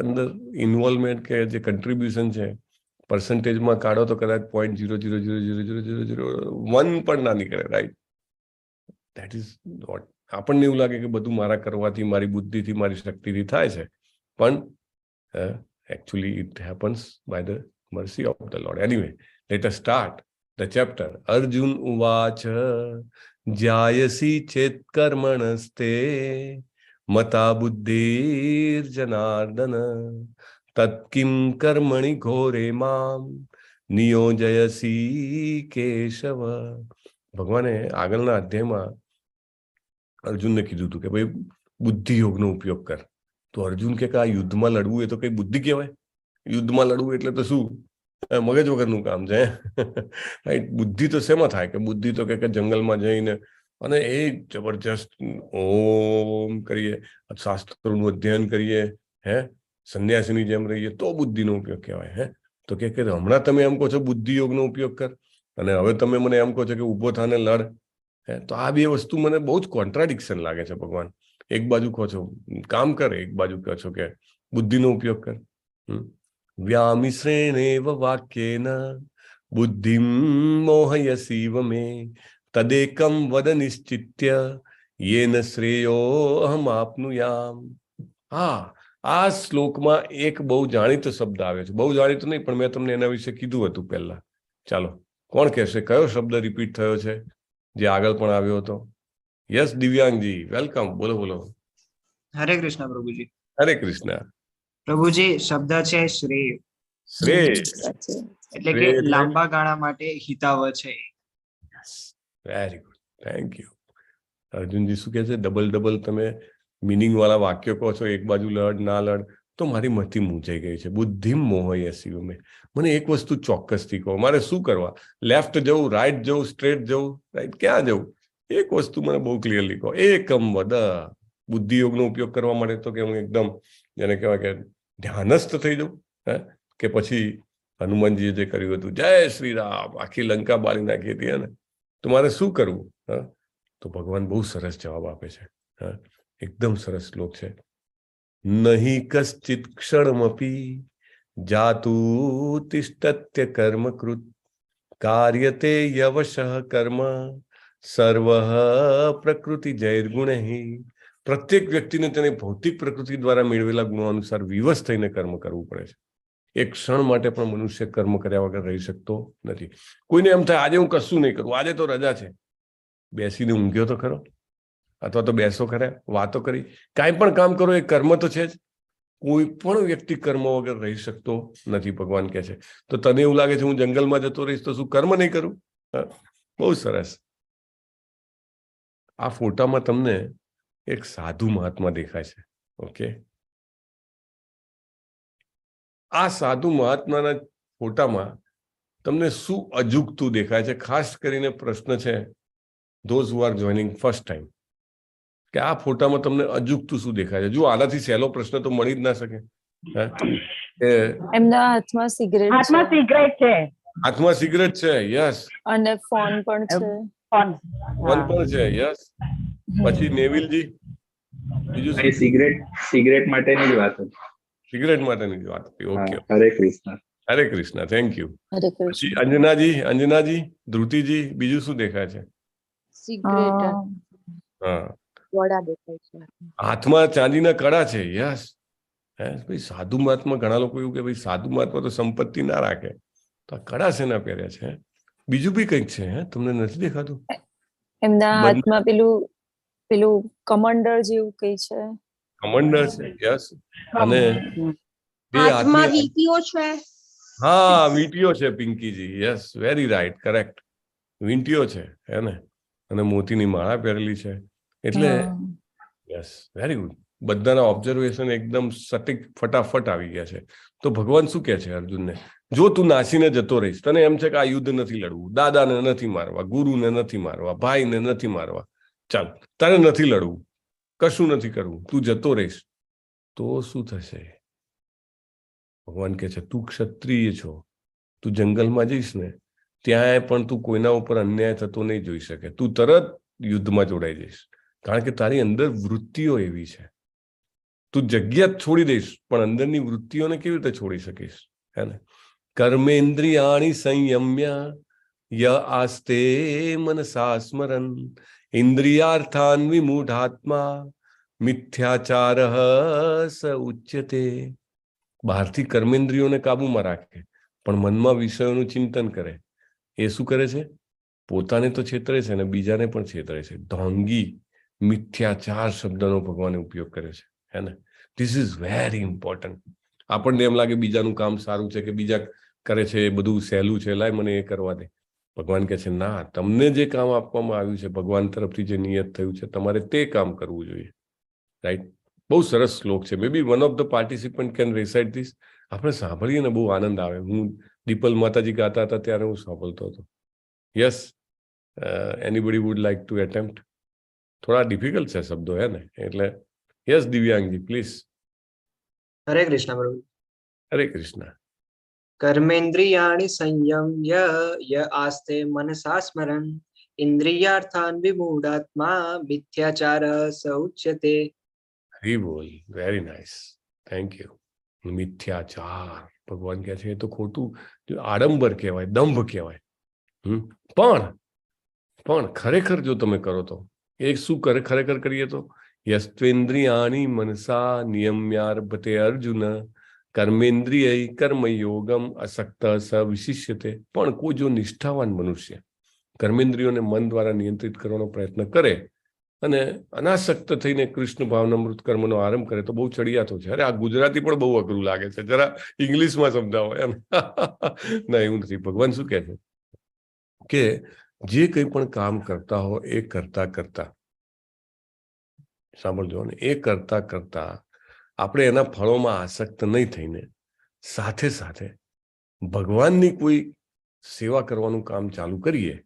અંદર ઇન્વોલ્વમેન્ટ કે જે કન્ટ્રીબ્યુશન છે પર્સન્ટેજમાં કાઢો તો કદાચ 0.0000001 પણ ના નીકળે, રાઈટ? That is what. આપણને એવું લાગે કે બધું મારા કરવાથી, મારી બુદ્ધિથી, મારી શક્તિથી થાય છે, પણ actually it happens by the mercy of the Lord. Anyway, let us start the chapter. Arjun uvacha jayasi chet karmanaste મતા બુદ્ધિર Janardan તત્કિમ કર્મણિ ઘોરે મામ નિયોજયસી Keshav. ભગવાને આગળના અધ્યાયમાં અર્જુનને કીધું હતું કે ભાઈ બુદ્ધિ યોગનો ઉપયોગ કર. તો અર્જુન કે આ યુદ્ધમાં લડવું એ તો કઈ બુદ્ધિ કહેવાય? યુદ્ધમાં લડવું એટલે તો શું, મગજ વગરનું કામ છે. રાઈટ? બુદ્ધિ તો શેમાં થાય? કે બુદ્ધિ તો કે જંગલમાં જઈને અને એ જબરજસ્ત ઓમ કરીએ, શાસ્ત્રોનું અધ્યયન કરીએ, સંન્યાસીની જેમ રહીએ તો બુદ્ધિનો ઉપયોગ કહેવાય. તો કે હમણાં તમે એમ કહો છો બુદ્ધિ યોગનો ઉપયોગ કર, અને હવે તમે મને એમ કહો છો કે ઉભો થાને લડ. તો આ બે વસ્તુ મને બહુ જ કોન્ટ્રાડિક્શન લાગે છે. ભગવાન એક બાજુ કહો છો કામ કર, એક બાજુ કહો છો કે બુદ્ધિનો ઉપયોગ કર. વ્યામિશ્રેણેવ વાક્યેન બુદ્ધિમ મોહયસીવ મે તદેકમ વદ નિશ્ચિત્ય યેન શ્રેયો અહમ આપનુયામ. હા, આ શ્લોકમાં એક બહુ જાણીતો શબ્દ આવે છે. બહુ જાણીતો નહીં, પણ મેં તમને એના વિશે કીધું હતું પહેલા. ચાલો, કોણ કહેશે કયો શબ્દ રિપીટ થયો છે જે આગળ પણ આવ્યો હતો? Yes, Divyangji, welcome. બોલો બોલો. હરે કૃષ્ણ પ્રભુજી. હરે કૃષ્ણ. પ્રભુજી, શબ્દ છે શ્રેય. શ્રેય એટલે કે લાંબા ગાળા માટે હિતાવ છે. Very good, thank you. Arjunji શું કહે છે? ડબલ તમે મિનિંગ વાળા વાક્યો કહો છો, એક બાજુ લડ ના લડ, તો મારી મતિ મૂંઝાઈ ગઈ છે. બુદ્ધિ મોહય શિવ મેં. મને એક વસ્તુ ચોક્કસથી કહો, મારે શું કરવા? લેફ્ટ જવું, રાઈટ જવું, સ્ટ્રેટ જવું, રાઈટ ક્યાં જવું? એક વસ્તુ મને બહુ ક્લિયરલી કહો. એકમ વદ. બુદ્ધિ યોગનો ઉપયોગ કરવા માટે તો કે હું એકદમ જેને કહેવાય કે ધ્યાનસ્થ થઈ જાઉં, કે પછી હનુમાનજીએ જે કર્યું હતું, જય શ્રી રામ, આખી લંકા બાળી નાખી હતી, ને તો મારે શું કરવું? તો ભગવાન બહુ સરસ જવાબ આપે છે. એકદમ સરસ શ્લોક છે. નહીં કશ્ચિત ક્ષણમપી જાતુ તિષ્ઠત્ય કર્મકૃત કાર્યતે યવશઃ કર્મ સર્વ પ્રકૃતિ જૈર્ગુણૈ. પ્રત્યેક વ્યક્તિને તેને ભૌતિક પ્રકૃતિ દ્વારા મેળવેલા ગુણો અનુસાર વિવશ થઈને કર્મ કરવું પડે છે. એક ક્ષણ માટે પણ મનુષ્ય કર્મ કર્યા વગર રહી શકતો નથી. કોઈને એમ થાય આજે હું કશું નહીં કરું, આજે તો રજા છે, બેસીને ઊંઘ્યો તો ખરો, અથવા તો બેસો ખરા, વાતો કરી, કાંઈ પણ કામ કરો, એ કર્મ તો છે જ. કોઈ પણ વ્યક્તિ કર્મ વગર રહી શકતો નથી, ભગવાન કહે છે. તો તને એવું લાગે છે હું જંગલમાં જતો રહીશ તો શું કર્મ નહીં કરું? બહુ સરસ. આ ફોટામાં તમને એક સાધુ મહાત્મા દેખાય છે. ઓકે, આ સાધુ મહાત્માના ફોટામાં તમને શું અજુગતું દેખાય છે? ખાસ કરીને પ્રશ્ન છે those who are joining first time, કે આ ફોટામાં તમને અજુગતું શું દેખાય છે? જો આનાથી સહેલો પ્રશ્ન તો મળી જ ના શકે. એમના હાથમાં સિગરેટ છે. હાથમાં સિગરેટ છે, યસ, અને ફોન પણ છે. ફોન પણ છે, યસ. પછી નેવિલજી, બીજું સિગરેટ માટેની જ વાત હતી. સિગરેટ માટેની જ વાત હતી. Okay, Hare Krishna. Hare Krishna, thank you. હરે પછી કૃષ્ણ. અંજનાજી, ધ્રુતિજી, બીજું શું દેખાય છે? સિગરેટ. હા, વડા દેખાય છે. હાથમાં ચાંદીના કડા છે, યસ. ભાઈ સાધુ મહાત્મા, ઘણા લોકો એવું કે ભાઈ સાધુ મહાત્મા તો સંપત્તિ ના રાખે, તો આ કડા શેના પહેર્યા છે? બીજું બી કંઈક છે, તમને નથી દેખાતું? એમના હાથમાં પેલું કમંડળ જેવું કઈ છે. કમંડળ છે, યસ. અને બે હાથમાં વીંટીઓ છે. હા, વીંટીઓ છે, પિંકીજી, યસ, વેરી રાઈટ, કરેક્ટ. વીંટીઓ છે, હે ને? અને મોતીની માળા પહેરેલી છે. એટલે યસ, વેરી ગુડ. બધાના ઓબ્ઝર્વેશન એકદમ સટીક ફટાફટ આવી ગયા છે. તો ભગવાન શું કહે છે અર્જુનને? જો તું નાસીને જતો રહીશ, તને એમ છે કે આ યુદ્ધ નથી લડવું, દાદાને નથી મારવા, ગુરુને નથી મારવા, ભાઈને નથી મારવા, ચાલ તારે નથી લડવું, કશું નથી કરવું, તું જતો રહીશ, તો શું થશે? ભગવાન કહે છે તું ક્ષત્રિય છો, તું જંગલમાં જઈશ ને ત્યાં પણ તું કોઈના ઉપર અન્યાય થતો નહીં જોઈ શકે. તું તરત યુદ્ધમાં જોડાઈ જઈશ, કારણ કે તારી અંદર વૃત્તિઓ એવી છે. તું જગ્યા છોડી દઈશ, પણ અંદરની વૃત્તિઓને કેવી રીતે છોડી શકીશ? હે ને? કર્મેન્દ્રિયાણી સંયમ્ય ય આસ્તે મનસા સ્મરન ઇન્દ્રિયાર્થાન વિમૂઢાત્મા મિથ્યાચાર સ ઉચ્યતે. બહારથી કર્મેન્દ્રિયોને કાબુમાં રાખે, પણ મનમાં વિષયોનું ચિંતન કરે. એ શું કરે છે? પોતાને તો છેતરે છે અને બીજાને પણ છેતરે છે. ઢોંગી, મિથ્યાચાર શબ્દનો ભગવાને ઉપયોગ કર્યો છે, હે ને? This is very important. આપણને એમ લાગે બીજાનું કામ સારું છે કે બીજા કરે છે એ બધું સહેલું છે, લાય મને એ કરવા દે. ભગવાન કહે છે ના, તમને જે કામ આપવામાં આવ્યું છે ભગવાન તરફથી જે નિયત થયું છે તમારે તે કામ કરવું જોઈએ, રાઈટ? બહુ સરસ શ્લોક છે. May be one of the participant can recite this. આપણે સાંભળીએ ને બહુ આનંદ આવે. હું દીપલ માતાજી ગાતા હતા ત્યારે હું સાંભળતો હતો. Yes, anybody would like to attempt? થોડા ડિફિકલ્ટ છે શબ્દો, હે ને? એટલે યસ દિવ્યાંગજી પ્લીઝ. હરે કૃષ્ણ પ્રભુ. હરે કૃષ્ણ. કર્મેન્દ્રિયાણિ સંયમ્ય ય આસ્તે મનસા સ્મરન ઇન્દ્રિયાર્થાન વિમૂઢાત્મા મિથ્યાચાર સ ઉચ્યતે. હરી બોલ, વેરી નાઇસ, થેન્ક યુ. મિથ્યાચાર ભગવાન કહે છે એ તો ખોટું આડંબર કહેવાય, દંભ કહેવાય. પણ ખરેખર જો તમે કરો તો એ શું કરે? ખરેખર કરીએ તો યસ્ત્વેન્દ્રિયાણિ મનસા નિયમ્યાર્ભતે અર્જુન કર્મેન્દ્રિય કર્મયોગમ અસક્ત સ વિશિષ્યતે. પણ કોઈ જો નિષ્ઠાવાન મનુષ્ય કર્મેન્દ્રિયોને મન દ્વારા નિયંત્રિત કરવાનો પ્રયત્ન કરે અને અનાસક્ત થઈને કૃષ્ણ ભાવના મૃત કર્મનો આરંભ કરે તો બહુ ચડિયાતો છે. અરે આ ગુજરાતી પણ બહુ અઘરું લાગે છે, જરા ઇંગ્લિશમાં સમજાવો એમ. ના, એવું નથી. ભગવાન શું કહે છે કે જે કંઈ પણ કામ કરતા હો એ કરતા કરતા, સાંભળજો ને, એ કરતા કરતા આપણે એના ફળોમાં આસક્ત નહીં થઈને સાથે સાથે ભગવાનની કોઈ સેવા કરવાનું કામ ચાલુ કરીએ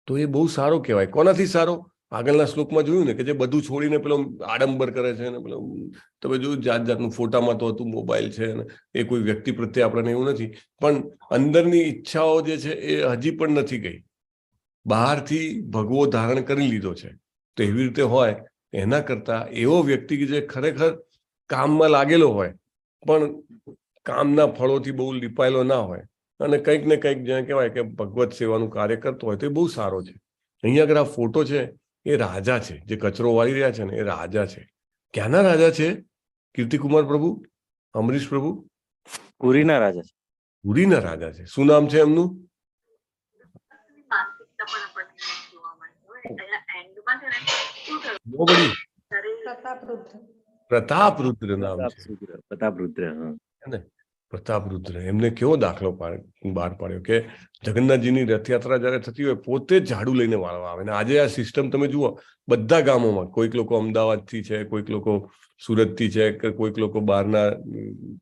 તો એ બહુ સારો કહેવાય. કોનાથી સારો? આગળના શ્લોકમાં જોયું ને કે જે બધું છોડીને પેલો આડંબર કરે છે ને પેલો, તમે જોયું જાત જાતનું ફોટામાં તો હતું, મોબાઈલ છે ને, એ કોઈ વ્યક્તિ પ્રત્યે આપણને એવું નથી, પણ અંદરની ઈચ્છાઓ જે છે એ હજી પણ નથી ગઈ. બહારથી ભગવો ધારણ કરી લીધો છે. તો એવી રીતે હોય એના કરતા એવો વ્યક્તિ કે જે ખરેખર કામમાં લાગેલો હોય પણ કામના ફળોથી બહુ લીપાયેલો ના હોય અને કંઈક ને કંઈક જ્યાં કહેવાય કે ભગવત સેવાનું કાર્ય કરતો હોય તો એ બહુ સારો છે. અહીંયા આગળ આ ફોટો છે એ રાજા છે, જે કચરો વાળી રહ્યા છે ને એ રાજા છે. ક્યાંના રાજા છે કીર્તિકુમાર પ્રભુ, અમરીશ પ્રભુ? પુરીના રાજા છે. પુરીના રાજા છે. શું નામ છે એમનું? પ્રતાપરુદ્ર નામ છે. પ્રતાપરુદ્ર. પ્રતાપરુદ્ર. એમને કેવો દાખલો બહાર પાડ્યો કે જગન્નાથજીની રથયાત્રા જયારે થતી હોય પોતે જ ઝાડુ લઈને વાળવા આવે. ને આજે આ સિસ્ટમ તમે જુઓ બધા ગામોમાં, કોઈક લોકો અમદાવાદથી છે, કોઈક લોકો સુરતથી છે, કોઈક લોકો બહારના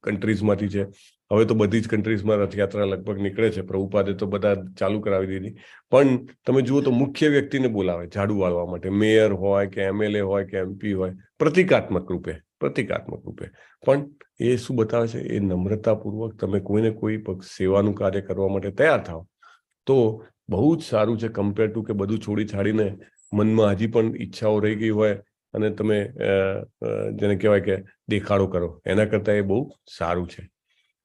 કન્ટ્રીઝમાંથી છે. હવે તો બધી જ કન્ટ્રીઝમાં રથયાત્રા લગભગ નીકળે છે. પ્રભુપાદે તો બધા ચાલુ કરાવી દીધી. પણ તમે જુઓ તો મુખ્ય વ્યક્તિને બોલાવે ઝાડુ વાળવા માટે. મેયર હોય કે MLA હોય કે MP હોય, પ્રતિકાત્મક રૂપે. પણ એ શું બતાવે છે? એ નમ્રતાપૂર્વક તમે કોઈને કોઈ સેવાનું કાર્ય કરવા માટે તૈયાર થાવ તો બહુ જ સારું છે કમ્પેર ટુ કે બધું છોડી છાડીને મનમાં હજી પણ ઈચ્છાઓ રહી ગઈ હોય અને તમે જેને કહેવાય કે દેખાડો કરો. એના કરતા એ બહુ સારું છે.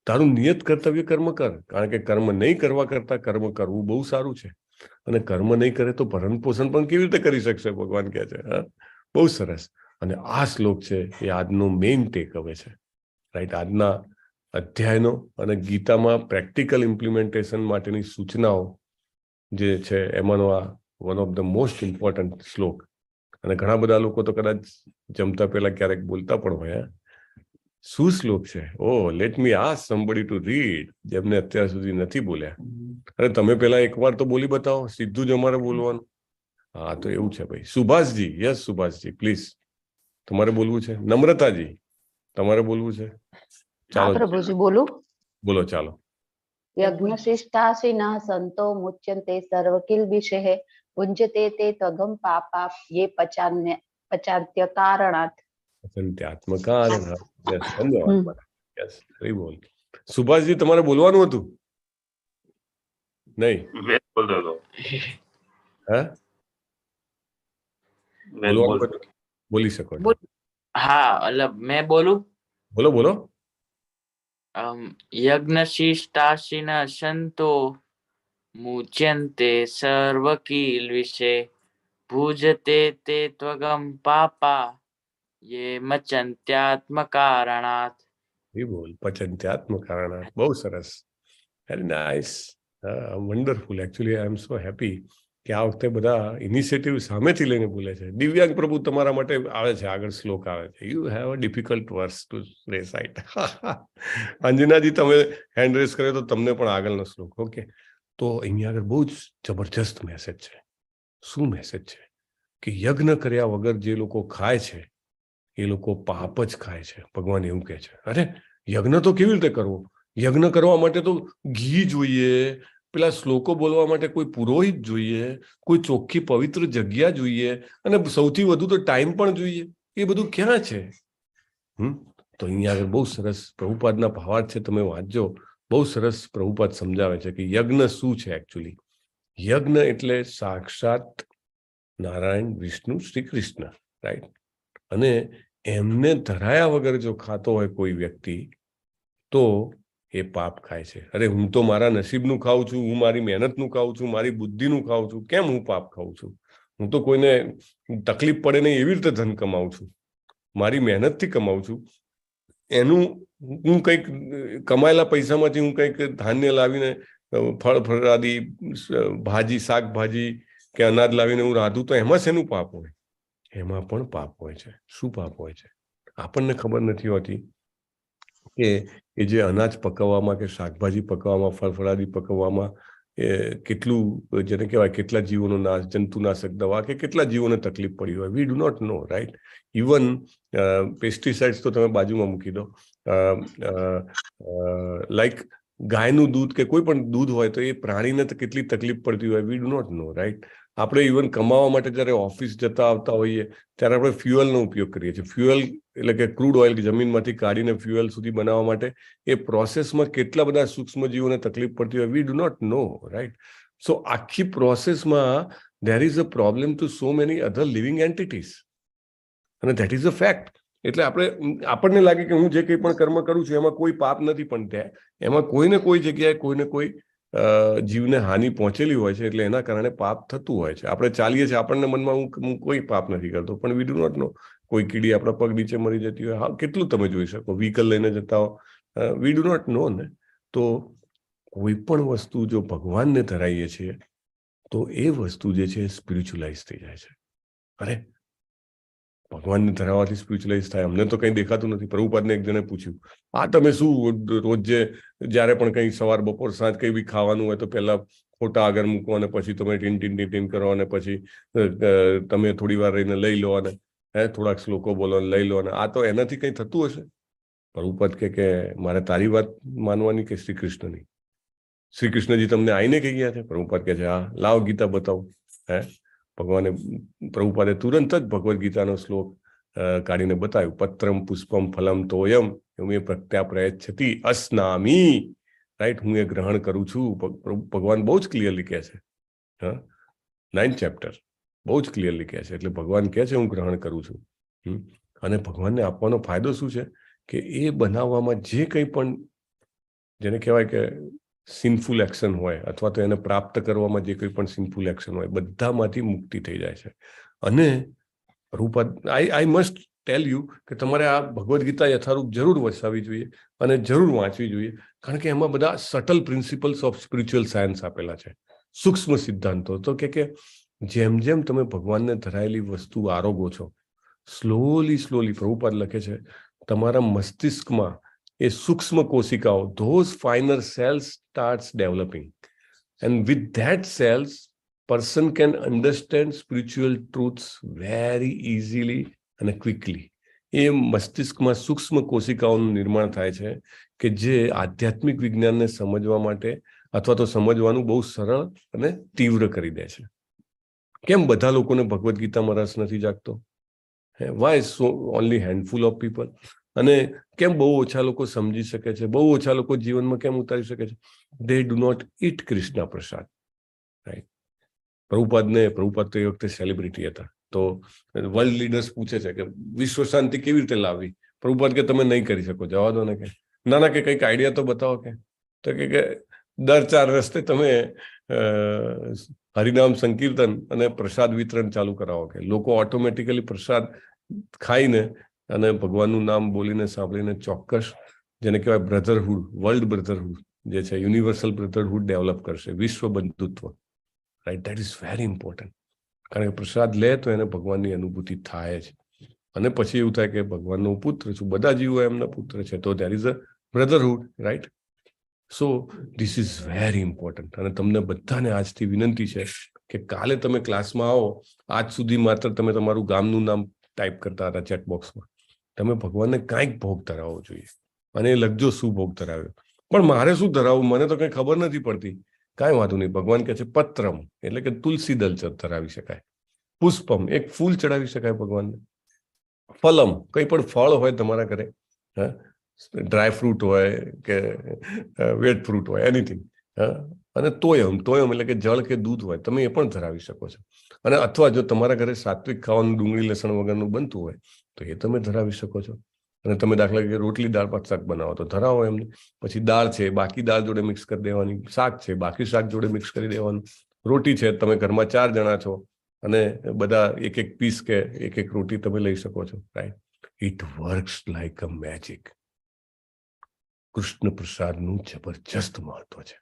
તારું નિયત કર્તવ્ય કર્મ કર, કારણ કે કર્મ નહીં કરવા કરતા કર્મ કરવું બહુ સારું છે. અને કર્મ નહીં કરે તો ભરણ પોષણ પણ કેવી રીતે કરી શકશે? ભગવાન કહે છે. બહુ સરસ. અને આ શ્લોક છે એ આજનો મેઇન ટેક અવે છે, રાઈટ? આજના અધ્યાયનો અને ગીતામાં પ્રેક્ટિકલ ઇમ્પ્લિમેન્ટેશન માટેની સૂચનાઓ જે છે એમાંનો આ one of the most important શ્લોક. અને ઘણા બધા લોકો તો કદાચ જમતા પહેલા ક્યારેક બોલતા પણ હોય, શું શ્લોક છે? Let me ask somebody to read, જેમને અત્યાર સુધી નથી બોલ્યા. અરે તમે પેલા એકવાર તો બોલી બતાવો, સીધું જ અમારે બોલવાનું. હા, તો એવું છે ભાઈ. સુભાષજી, યસ સુભાષજી પ્લીઝ, તમારે બોલવું છે. નમ્રતાજી, તમારે બોલવું છે? ચાલો પ્રભુજી બોલું. બોલો, ચાલો. યજ્ઞશિષ્ટાશિનઃ સંતો મુચ્યન્તે સર્વકિલ્બિષેઃ ભુંજતે તે ત્વગમ પાપા યે પચાન્ત્ય કારણાત. ધન્યવાદ. યસ, હરી બોલ. સુભાષજી, તમારે બોલવાનું હતું? નહીં? બોલી શકો છો. હા, મતલબ મેં બોલું? બોલો. યજ્ઞશિષ્ટાશિન સંતો મુચ્યન્તે સર્વકિલ્બિષેઃ ભુજતે તે ત્વગમ પાપા યે મચન્ત્યાત્મકારણાત. બોલ, પચન્ત્યાત્મકારણાત. બહુ સરસ, very nice, wonderful. Actually I am so happy કે આ વખતે બધા ઇનિશિયેટિવ સામેથી લઈને બોલે છે. દિવ્યાંગ પ્રભુ તમારા માટે આવે છે, આગળ શ્લોક આવે છે. You have a difficult verse to recite. Anjanaji તમે હેન્ડ રેસ કર્યો તો તમને પણ આગળનો શ્લોક. ઓકે, તો અહીંયા આગળ બહુ જ જબરજસ્ત મેસેજ છે. શું મેસેજ છે? કે યજ્ઞ કર્યા વગર જે લોકો ખાય છે એ લોકો પાપ જ ખાય છે. ભગવાન એવું કહે છે. અરે યજ્ઞ તો કેવી રીતે કરવો? યજ્ઞ કરવા માટે તો ઘી જોઈએ, પેલા શ્લોકો બોલવા માટે કોઈ પુરોહિત જોઈએ, કોઈ ચોખ્ખી પવિત્ર જગ્યા જોઈએ, અને સૌથી વધુ તો ટાઈમ પણ જોઈએ. એ બધું ક્યાં છે? તો અહીંયા આગળ બહુ સરસ પ્રભુપાદના ભાવાર્થ છે, તમે વાંચજો. બહુ સરસ પ્રભુપાદ સમજાવે છે કે યજ્ઞ શું છે એકચ્યુઅલી. યજ્ઞ એટલે સાક્ષાત નારાયણ, વિષ્ણુ, શ્રી કૃષ્ણ, રાઈટ? અને એમને ધરાયા વગર જો ખાતો હોય કોઈ વ્યક્તિ તો એ પાપ ખાય છે. અરે હું તો મારા નસીબનું ખાઉં છું, હું મારી મહેનતનું ખાઉં છું, મારી બુદ્ધિનું ખાઉં છું. કેમ હું પાપ ખાઉં છું? હું તો કોઈને તકલીફ પડે નહીં એવી રીતે ધન કમાઉં છું, મારી મહેનતથી કમાઉં છું. એનું હું કંઈક કમાયેલા પૈસામાંથી હું કંઈક ધાન્ય લાવીને ફળ ફળાદી ભાજી, શાકભાજી કે અનાજ લાવીને હું રાંધું તો એમાં શેનું પાપ હોય? એમાં પણ પાપ હોય છે. શું પાપ હોય છે? આપણને ખબર નથી હોતી કે એ જે અનાજ પકવવામાં કે શાકભાજી પકવવામાં, ફળફળાદી પકવવામાં કેટલું જેને કહેવાય કેટલા જીવોનો નાશ, જંતુનાશક દવા કે કેટલા જીવોને તકલીફ પડી હોય. We do not know, right? Even pesticides તો તમે બાજુમાં મૂકી દો. લાઈક ગાયનું દૂધ કે કોઈ પણ દૂધ હોય તો એ પ્રાણીને તો કેટલી તકલીફ પડતી હોય. We do not know, right? આપણે ઇવન કમાવા માટે જ્યારે ઓફિસ જતા આવતા હોઈએ ત્યારે આપણે ફ્યુઅલનો ઉપયોગ કરીએ છીએ. ફ્યુઅલ એટલે કે ક્રૂડ ઓઇલ જમીનમાંથી કાઢીને ફ્યુઅલ સુધી બનાવવા માટે એ પ્રોસેસમાં કેટલા બધા સૂક્ષ્મજીવોને તકલીફ પડતી હોય. We do not know, right? So આખી પ્રોસેસમાં there is a problem to so many other living entities, અને that is a fact. એટલે આપણને લાગે કે હું જે કંઈ પણ કર્મ કરું છું એમાં કોઈ પાપ નથી, પણ ત્યાં એમાં કોઈને કોઈ જગ્યાએ કોઈને કોઈ જીવને હાનિ પહોંચેલી હોય છે, એટલે એના કારણે પાપ થતું હોય છે. આપણે ચાલીએ છીએ, આપણને મનમાં હું કોઈ પાપ નથી કરતો, પણ વી ડુ નોટ નો. કોઈ કીડી આપણા પગ નીચે મરી જતી હોય, હા, કેટલું તમે જોઈ શકો. વ્હીકલ લઈને જતા હો, વી ડુ નોટ નો ને. તો કોઈ પણ વસ્તુ જો ભગવાનને ધરાઈએ છીએ તો એ વસ્તુ જે છે સ્પિરિચ્યુઅલાઇઝ થઈ જાય છે. અરે ભગવાનને ધરાવવાથી સ્પિરિચ્યુઅલાઇઝ થાય? અમને તો કંઈ દેખાતું નથી. પ્રભુપાદને એક જણે પૂછ્યું, આ તમે શું રોજ જ્યારે પણ કંઈ સવાર બપોર સાંજ કંઈ બી ખાવાનું હોય તો પહેલા ફોટા આગળ મૂકો અને પછી તમે ટીન ટીન ટીન ટીન કરો અને પછી તમે થોડી વાર રહીને લઈ લો અને થોડાક શ્લોકો બોલો અને લઈ લો, અને આ તો એનાથી કંઈ થતું હશે? પ્રભુપાદ કે મારે તારી વાત માનવાની કે શ્રી કૃષ્ણની? શ્રી કૃષ્ણજી તમને આઈને કહી ગયા છે? પ્રભુપાદ કહે છે હા, લાવ ગીતા બતાવો. ભગવાને પ્રભુપાદે તુરંત જ ભગવદ્ ગીતાનો શ્લોક કાઢીને બતાવ્યું. પત્રમ પુષ્પમ ફલમ તોયમ એ પ્રત્યાપ્રયચ્છતિ અસ્નામી, રાઈટ? હું એ ગ્રહણ કરું છું. ભગવાન બહુ જ ક્લિયરલી કહે છે. 9th ચેપ્ટર બહુ જ ક્લિયરલી કહે છે. એટલે ભગવાન કહે છે હું ગ્રહણ કરું છું. અને ભગવાનને આપવાનો ફાયદો શું છે કે એ બનાવવામાં જે કંઈ પણ જેને કહેવાય કે સિનફુલ એક્શન હોય અથવા તો એને પ્રાપ્ત કરવામાં જે કંઈ પણ સિનફુલ એક્શન હોય બધામાંથી મુક્તિ થઈ જાય છે. અને Prabhupada I must tell you કે તમારે આ ભગવદ્ ગીતા યથારૂપ જરૂર વસાવી જોઈએ અને જરૂર વાંચવી જોઈએ, કારણ કે એમાં બધા subtle principles of spiritual science આપેલા છે, સૂક્ષ્મ સિદ્ધાંતો. તો કે જેમ જેમ તમે ભગવાનને ધરાયેલી વસ્તુ આરોગો છો, સ્લોલી પ્રભુપાદ લખે છે તમારા મસ્તિષ્કમાં એ સૂક્ષ્મ કોશિકાઓ, those finer cells starts developing, and with that cells person can understand spiritual truths very easily and quickly. એ મસ્તિષ્કમાં સૂક્ષ્મ કોશિકાઓનું નિર્માણ થાય છે કે જે આધ્યાત્મિક વિજ્ઞાનને સમજવા માટે અથવા તો સમજવાનું બહુ સરળ અને તીવ્ર કરી દે છે. કેમ બધા લોકોને ભગવદ્ ગીતામાં રસ નથી જાગતો? Why so only handful of people? અને કેમ બહુ ઓછા લોકો સમજી શકે છે, બહુ ઓછા લોકો જીવનમાં કેમ ઉતારી શકે છે? They do not eat Krishna Prasad, right? Prabhupada તો એ વખતે સેલિબ્રિટી હતા, તો વર્લ્ડ લીડર્સ પૂછે છે કે વિશ્વ શાંતિ કેવી રીતે લાવવી? પ્રભુપાદ કે તમે નહીં કરી શકો, જવા દો ને. કે ના કે કંઈક આઈડિયા તો બતાવો. કે તો કે દર 4 રસ્તે તમે હરિનામ સંકીર્તન અને પ્રસાદ વિતરણ ચાલુ કરાવો, કે લોકો ઓટોમેટિકલી પ્રસાદ ખાઈને અને ભગવાનનું નામ બોલીને સાંભળીને ચોક્કસ જેને કહેવાય બ્રધરહુડ, વર્લ્ડ બ્રધરહુડ જે છે, યુનિવર્સલ બ્રધરહુડ ડેવલપ કરશે, વિશ્વ બંધુત્વ. Right. That is very important. કારણ કે પ્રસાદ લે તો એને ભગવાનની અનુભૂતિ થાય જ, અને પછી એવું થાય કે ભગવાનનો પુત્ર છું, બધા જીવો એમના પુત્ર છે, તો there is a brotherhood, right. So this is very important. અને તમને બધાને આજથી વિનંતી છે કે કાલે તમે ક્લાસમાં આવો. આજ સુધી માત્ર તમે તમારું ગામનું નામ ટાઈપ કરતા હતા ચેટ બોક્સમાં. તમે ભગવાનને કાંઈક ભોગ ધરાવવો જોઈએ, અને એ લખજો શું ભોગ ધરાવ્યો. પણ મારે શું ધરાવવું, મને તો કંઈ ખબર નથી પડતી. કાંઈ વાંધો નહીં. ભગવાન કહે છે પત્રમ, એટલે કે તુલસી દળ ધરાવી શકાય. પુષ્પમ, એક ફૂલ ચડાવી શકાય ભગવાનને. ફલમ, કંઈ પણ ફળ હોય તમારા ઘરે, હા, ડ્રાય ફ્રૂટ હોય કે વેટ ફ્રૂટ હોય, એનીથિંગ. અને તોયમ, તોયમ એટલે કે જળ કે દૂધ હોય, તમે એ પણ ધરાવી શકો છો. અને અથવા જો તમારા ઘરે સાત્વિક ખાવાનું ડુંગળી લસણ વગરનું બનતું હોય તો એ તમે ધરાવી શકો છો. અને તમે દાખલા કે રોટલી દાળ ભાત શાક બનાવો તો ધરાવો એમને. પછી દાળ છે, બાકી દાળ જોડે મિક્સ કરી દેવાની. શાક છે, બાકી શાક જોડે મિક્સ કરી દેવાનું. રોટી છે, તમે ઘરમાં 4 જણા છો અને બધા એક એક પીસ કે એક એક રોટી તમે લઈ શકો છો, right. It works like a magic. Krishna પ્રસાદનું જબરજસ્ત મહત્વ છે,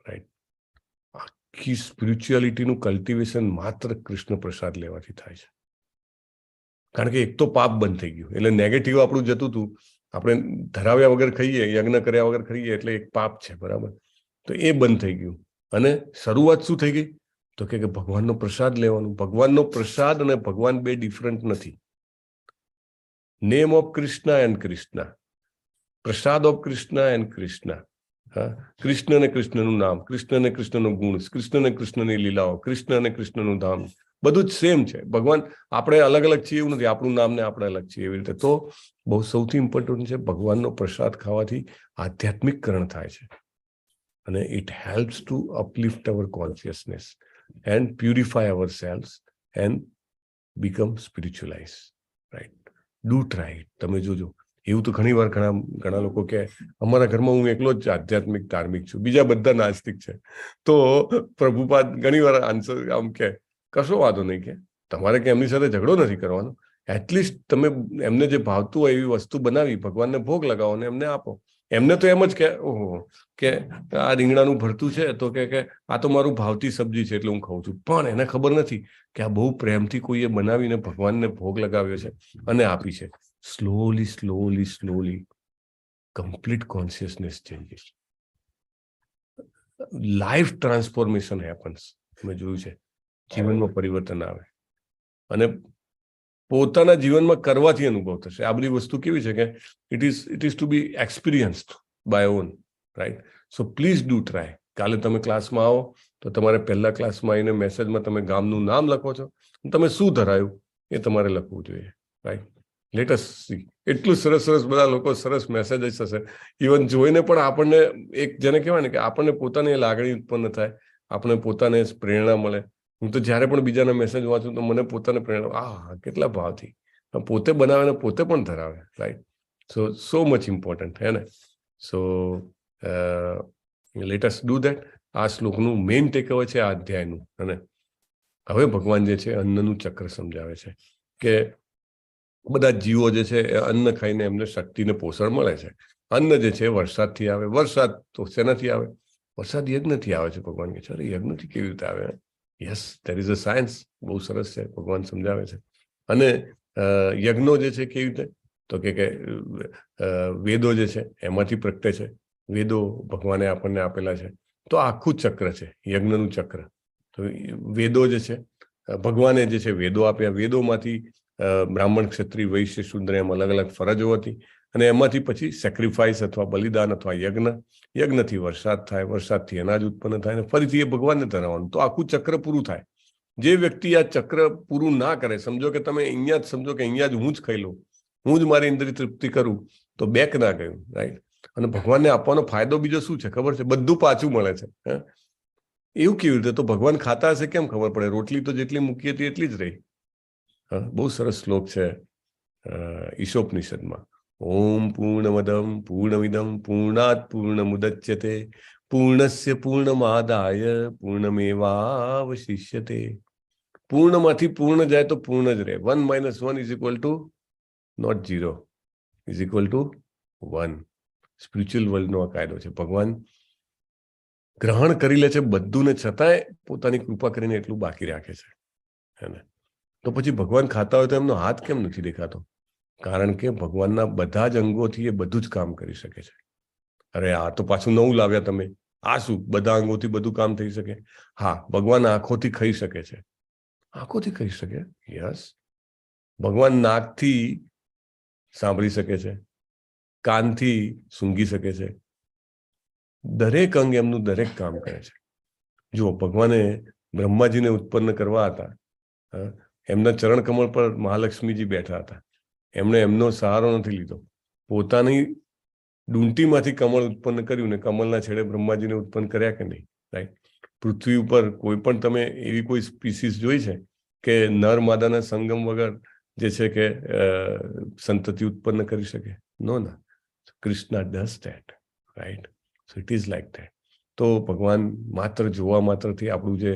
રાઈટ. આખી સ્પિરિચ્યુઆલિટીનું કલ્ટિવેશન માત્ર કૃષ્ણ પ્રસાદ લેવાથી થાય છે. કારણ કે એક તો પાપ બંધ થઈ ગયું, એટલે નેગેટિવ આપણું જતું હતું. આપણે ધરાવ્યા વગર ખાઈએ, યજ્ઞ કર્યા વગર ખાઈએ એટલે એક પાપ છે, બરાબર. તો એ બંધ થઈ ગયું. અને શરૂઆત શું થઈ ગઈ તો કે ભગવાનનો પ્રસાદ લેવાનું. ભગવાનનો પ્રસાદ અને ભગવાન બે ડિફરન્ટ નથી. Name of Krishna and Krishna, Prasad of Krishna and Krishna. હા, કૃષ્ણ ને કૃષ્ણનું નામ, કૃષ્ણ ને કૃષ્ણનું ગુણ, કૃષ્ણ ને કૃષ્ણની લીલાઓ, કૃષ્ણ ને કૃષ્ણનું ધામ, બધું જ સેમ છે. ભગવાન આપણે અલગ અલગ છીએ એવું નથી, આપણું નામ ને આપણે અલગ છીએ એવી રીતે. તો બહુ સૌથી ઇમ્પોર્ટન્ટ છે, ભગવાનનો પ્રસાદ ખાવાથી આધ્યાત્મિકકરણ થાય છે, અને it helps to uplift our consciousness and purify our selves and become spiritualize, right. Do try it. તમે જોજો. એવું તો ઘણી વાર ઘણા લોકો કે અમારા ઘરમાં હું એકલો જ આધ્યાત્મિક ધાર્મિક છું, બીજા બધા નાસ્તિક છે. તો પ્રભુપાદ ઘણી વાર આન્સર આમ કે કશો વાંધો નહીં, કે તમારે કે એમની સાથે ઝઘડો નથી કરવાનો. એટલીસ્ટ તમે એમને જે ભાવતું હોય એવી વસ્તુ બનાવી ભગવાનને ભોગ લગાવો અને એમને આપો. એમને તો એમ જ કે ઓહો, કે આ રીંગણાનું ભરતું છે તો કે આ તો મારું ભાવતી સબ્જી છે એટલે હું ખાઉં છું. પણ એને ખબર નથી કે આ બહુ પ્રેમથી કોઈએ બનાવીને ભગવાનને ભોગ લગાવ્યો છે અને આપી છે. Slowly slowly slowly complete consciousness changes. Life transformation happens. મેં જોયું છે, જીવનમાં પરિવર્તન આવે અને પોતાના જીવનમાં કરવાથી અનુભવ થશે. આ બધી વસ્તુ કેવી છે કે it is to be experienced by own, right. So please do try. કાલે તમે ક્લાસમાં આવો તો તમારે પહેલા ક્લાસમાં આવીને મેસેજમાં તમે ગામનું નામ લખો છો, તમે શું ધરાયું એ તમારે લખવું જોઈએ, રાઈટ. Let S C. એટલું સરસ સરસ બધા લોકો સરસ મેસેજ જ થશે. ઇવન જોઈને પણ આપણને એક જેને કહેવાય ને કે આપણને પોતાની લાગણી ઉત્પન્ન થાય, આપણને પોતાને પ્રેરણા મળે. હું તો જ્યારે પણ બીજાના મેસેજ વાંચું તો મને પોતાને પ્રેરણા, કેટલા ભાવથી પોતે બનાવે ને પોતે પણ ધરાવે, રાઈટ. સો મચ ઇમ્પોર્ટન્ટ હે ને. So let us do that. આ શ્લોકનું મેઇન ટેકઅવે છે આ અધ્યાયનું. અને હવે ભગવાન જે છે અન્નનું ચક્ર સમજાવે છે કે બધા જીવો જે છે એ અન્ન ખાઈને એમને શક્તિ ને પોષણ મળે છે. અન્ન જે છે વરસાદથી આવે. વરસાદ તો શેનાથી આવે? વરસાદ યજ્ઞથી આવે છે. ભગવાન કહે છે અરે યજ્ઞથી કેવી રીતે આવે? Yes, there is a science. બહુ સરસ છે, ભગવાન સમજાવે છે. અને યજ્ઞો જે છે કેવી રીતે તો કે વેદો જે છે એમાંથી પ્રગટે છે. વેદો ભગવાને આપણને આપેલા છે. તો આખું ચક્ર છે યજ્ઞનું ચક્ર. તો વેદો જે છે ભગવાને જે છે વેદો આપ્યા. વેદોમાંથી બ્રાહ્મણ, ક્ષત્રિય, વૈશ્ય, શૂદ્ર એમ અલગ અલગ ફરજો હતી. અને એમાંથી પછી સેક્રિફાઈસ અથવા બલિદાન અથવા યજ્ઞ. યજ્ઞથી વરસાદ થાય, વરસાદથી અનાજ ઉત્પન્ન થાય, અને ફરીથી એ ભગવાનને ધરાવવાનું. તો આખું ચક્ર પૂરું થાય. જે વ્યક્તિ આ ચક્ર પૂરું ના કરે, સમજો કે તમે અહીંયા જ સમજો કે અહીંયા જ હું જ ખાઈ લઉં, હું જ મારી ઇન્દ્રિય તૃપ્તિ કરું, તો બેક ના ગયું, રાઈટ. અને ભગવાનને આપવાનો ફાયદો બીજો શું છે ખબર છે? બધું પાછું મળે છે. એવું કેવી રીતે? તો ભગવાન ખાતા હશે કેમ ખબર પડે? રોટલી તો જેટલી મૂકી હતી એટલી જ રહી. બહુ સરસ શ્લોક છે ઈશોપનિષદમાં. ઓમ પૂર્ણમદમ પૂર્ણમિદમ પૂર્ણાત પૂર્ણમુદચ્યતે પૂર્ણસ્ય પૂર્ણમાદાય પૂર્ણમેવાવશિષ્યતે. પૂર્ણમાંથી પૂર્ણ જાય તો પૂર્ણ જ રહે. 1 - 1 is equal to not 0, is equal to 1. Spiritual વર્લ્ડનો આ કાયદો છે. ભગવાન ગ્રહણ કરી લે છે બધું ને છતાંય પોતાની કૃપા કરીને એટલું બાકી રાખે છે. હે તો પછી ભગવાન ખાતા હોય તો એમનો હાથ કેમ નથી દેખાતો? કારણ કે ભગવાનના બધા જ અંગોથી એ બધું જ કામ કરી શકે છે. અરે આ તો પાછું નવું લાવ્યા તમે. આ શું બધા અંગોથી બધું કામ થઈ શકે? હા, ભગવાન આંખોથી ખાઈ શકે છે. આંખોથી ખાઈ શકે, યસ. ભગવાન નાકથી સાંભળી શકે છે, કાનથી સૂંઘી શકે છે. દરેક અંગ એમનું દરેક કામ કરે છે. જુઓ, ભગવાને બ્રહ્માજીને ઉત્પન્ન કરવા હતા, એમના ચરણ કમળ પર મહાલક્ષ્મીજી બેઠા હતા. એમણે એમનો સહારો નથી લીધો, પોતાની ડૂંટીમાંથી કમળ ઉત્પન્ન કર્યું ને કમળના છેડે બ્રહ્માજીને ઉત્પન્ન કર્યા કે નહીં? રાઈટ. પૃથ્વી ઉપર કોઈ પણ તમે એવી કોઈ સ્પીસીસ જોઈ છે કે નર માદાના સંગમ વગર જે છે કે સંતતિ ઉત્પન્ન કરી શકે? નો ના. Krishna does that, right. So it is like that. તો ભગવાન માત્ર જોવા માત્રથી આપણું જે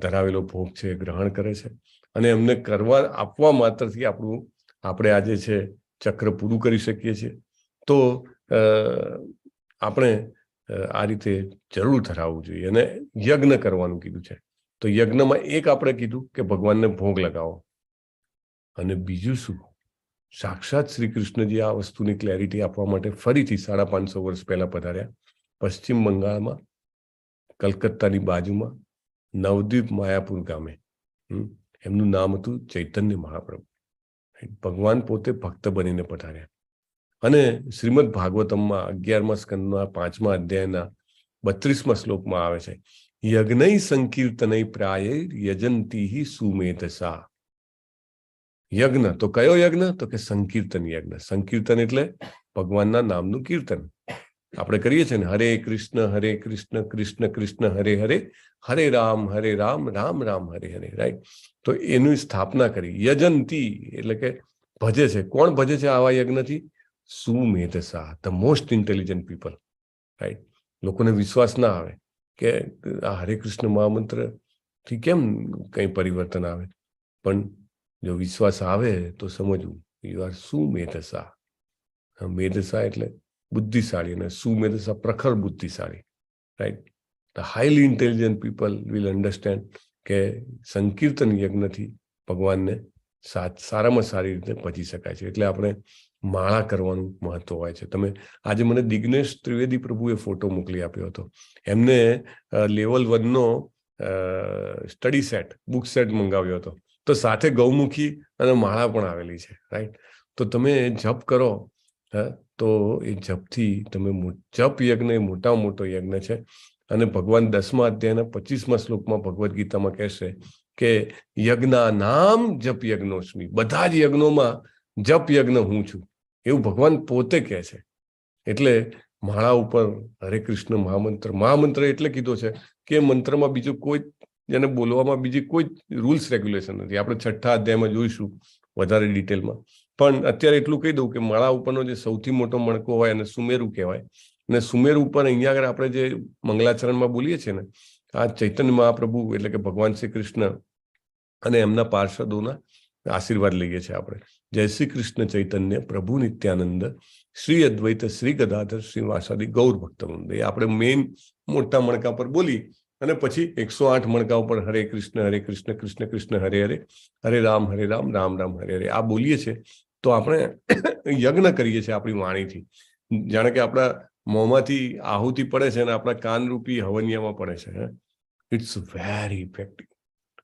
ધરાવેલો ભોગ છે ગ્રહણ કરે છે, અને એમને કરવા આપવા માત્રથી આપણે આજે છે ચક્ર પૂરું કરી શકીએ છીએ. તો આપણે આ રીતે જરૂર ધરાવવું જોઈએ. અને યજ્ઞ કરવાનું કીધું છે, તો યજ્ઞમાં એક આપણે કીધું કે ભગવાનને ભોગ લગાવો, અને બીજું શું? સાક્ષાત શ્રી કૃષ્ણજી આ વસ્તુની ક્લેરિટી આપવા માટે ફરીથી 550 વર્ષ પહેલા પધાર્યા. પશ્ચિમ બંગાળમાં કલકત્તાની બાજુમાં નવદ્વીપ માયાપુર ગામે. એમનું નામ હતું ચૈતન્ય મહાપ્રભુ. ભગવાન પોતે ભક્ત બનીને પધાર્યા. અને શ્રીમદ ભાગવતમમાં 11મા સ્કંદના 5મા અધ્યાયના 32મા શ્લોકમાં આવે છે, યજ્ઞૈ સંકીર્તનૈ પ્રાયૈ યજંતી સુમેધસા. યજ્ઞ તો કયો યજ્ઞ? તો કે સંકીર્તન યજ્ઞ. સંકીર્તન એટલે ભગવાનના નામનું કીર્તન. આપણે કરીએ છીએ ને, હરે કૃષ્ણ કૃષ્ણ કૃષ્ણ હરે હરે, હરે રામ રામ રામ હરે હરે. રાઈટ. તો એની સ્થાપના કરી. યજંતી એટલે કે ભજે છે. કોણ ભજે છે આવા યજ્ઞથી? સુમેધસા, the most intelligent people. Right. લોકોને વિશ્વાસ ના આવે કે આ હરે કૃષ્ણ મહામંત્ર થી કેમ કઈ પરિવર્તન આવે, પણ જો વિશ્વાસ આવે તો સમજવું, યુ આર સુમેધસા. મેધસા એટલે બુદ્ધિશાળી, અને સુમેધસા પ્રખર બુદ્ધિશાળી. Right. The highly intelligent people will understand કે સંકીર્તન યજ્ઞથી ભગવાનને સારામાં સારી રીતે પચી શકાય છે. એટલે આપણે માળા કરવાનું મહત્વ હોય છે. તમે આજે મને દિગ્નેશ ત્રિવેદી પ્રભુએ ફોટો મોકલી આપ્યો હતો. એમને લેવલ 1નો સ્ટડી સેટ, બુક સેટ મંગાવ્યો હતો. તો સાથે ગૌમુખી અને માળા પણ આવેલી છે. રાઈટ. તો તમે જપ કરો, તો એ જપથી તમે જપ યજ્ઞ એ મોટામાં મોટો યજ્ઞ છે. અને ભગવાન 10મા અધ્યાયના 25મા શ્લોકમાં ભગવદ્ ગીતામાં કહેશે કે યજ્ઞા નામ જપ યજ્ઞોસ્મી. બધા જ યજ્ઞોમાં જપ યજ્ઞ હું છું, એવું ભગવાન પોતે કહે છે. એટલે માળા ઉપર હરે કૃષ્ણ મહામંત્ર એટલે કીધો છે કે મંત્રમાં બીજું કોઈ, જેને બોલવામાં બીજી કોઈ રૂલ્સ રેગ્યુલેશન નથી. આપણે 6થા અધ્યાયમાં જોઈશું વધારે ડિટેલમાં. પણ અત્યારે એટલું કહી દઉં કે માળા ઉપરનો જે સૌથી મોટો મણકો હોય એને સુમેરુ કહેવાય. અને સુમેરુ ઉપર અહીંયા આગળ આપણે જે મંગલાચરણમાં બોલીએ છીએ ને, આ ચૈતન્ય મહાપ્રભુ એટલે કે ભગવાન શ્રી કૃષ્ણ અને એમના પાર્ષદોના આશીર્વાદ લઈએ છીએ આપણે. જય શ્રી કૃષ્ણ ચૈતન્ય પ્રભુ નિત્યાનંદ શ્રી અદ્વૈત શ્રી ગદાધર શ્રી વાસાદી ગૌર ભક્તવૃંદ. એ આપણે મેઇન મોટા મણકા પર બોલી અને પછી 108 મણકા ઉપર હરે કૃષ્ણ કૃષ્ણ કૃષ્ણ હરે હરે, હરે રામ રામ રામ હરે હરે આ બોલીએ છીએ. તો આપણે યજ્ઞ કરીએ છીએ આપણી વાણીથી. જાણે કે આપણા મોંમાંથી આહુતિ પડે છે અને આપણા કાનરૂપી હવનિયામાં પડે છે. It's very effective.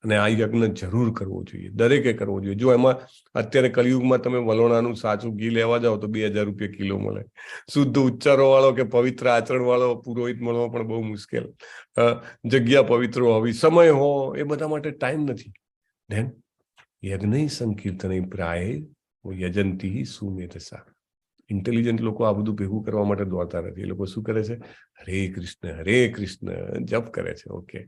અને આ યજ્ઞ જરૂર કરવો જોઈએ, દરેકે કરવો જોઈએ. જો એમાં અત્યારે કલિયુગમાં તમે વલોણાનું સાચું ઘી લેવા જાઓ તો 2000 રૂપિયા કિલો મળે. શુદ્ધ ઉચ્ચારો વાળો કે પવિત્ર આચરણ વાળો પુરોહિત મળવો પણ બહુ મુશ્કેલ. જગ્યા પવિત્ર હોવી, સમય હો, એ બધા માટે ટાઈમ નથી. ધેન યજ્ઞ સંકીર્તન પ્રાય યજંતી સુમેધસા. ઇન્ટેલિજન્ટ લોકો આ બધું ભેગું કરવા માટે દોડતા નથી. એ લોકો શું કરે છે? હરે કૃષ્ણ જપ કરે છે. ઓકે.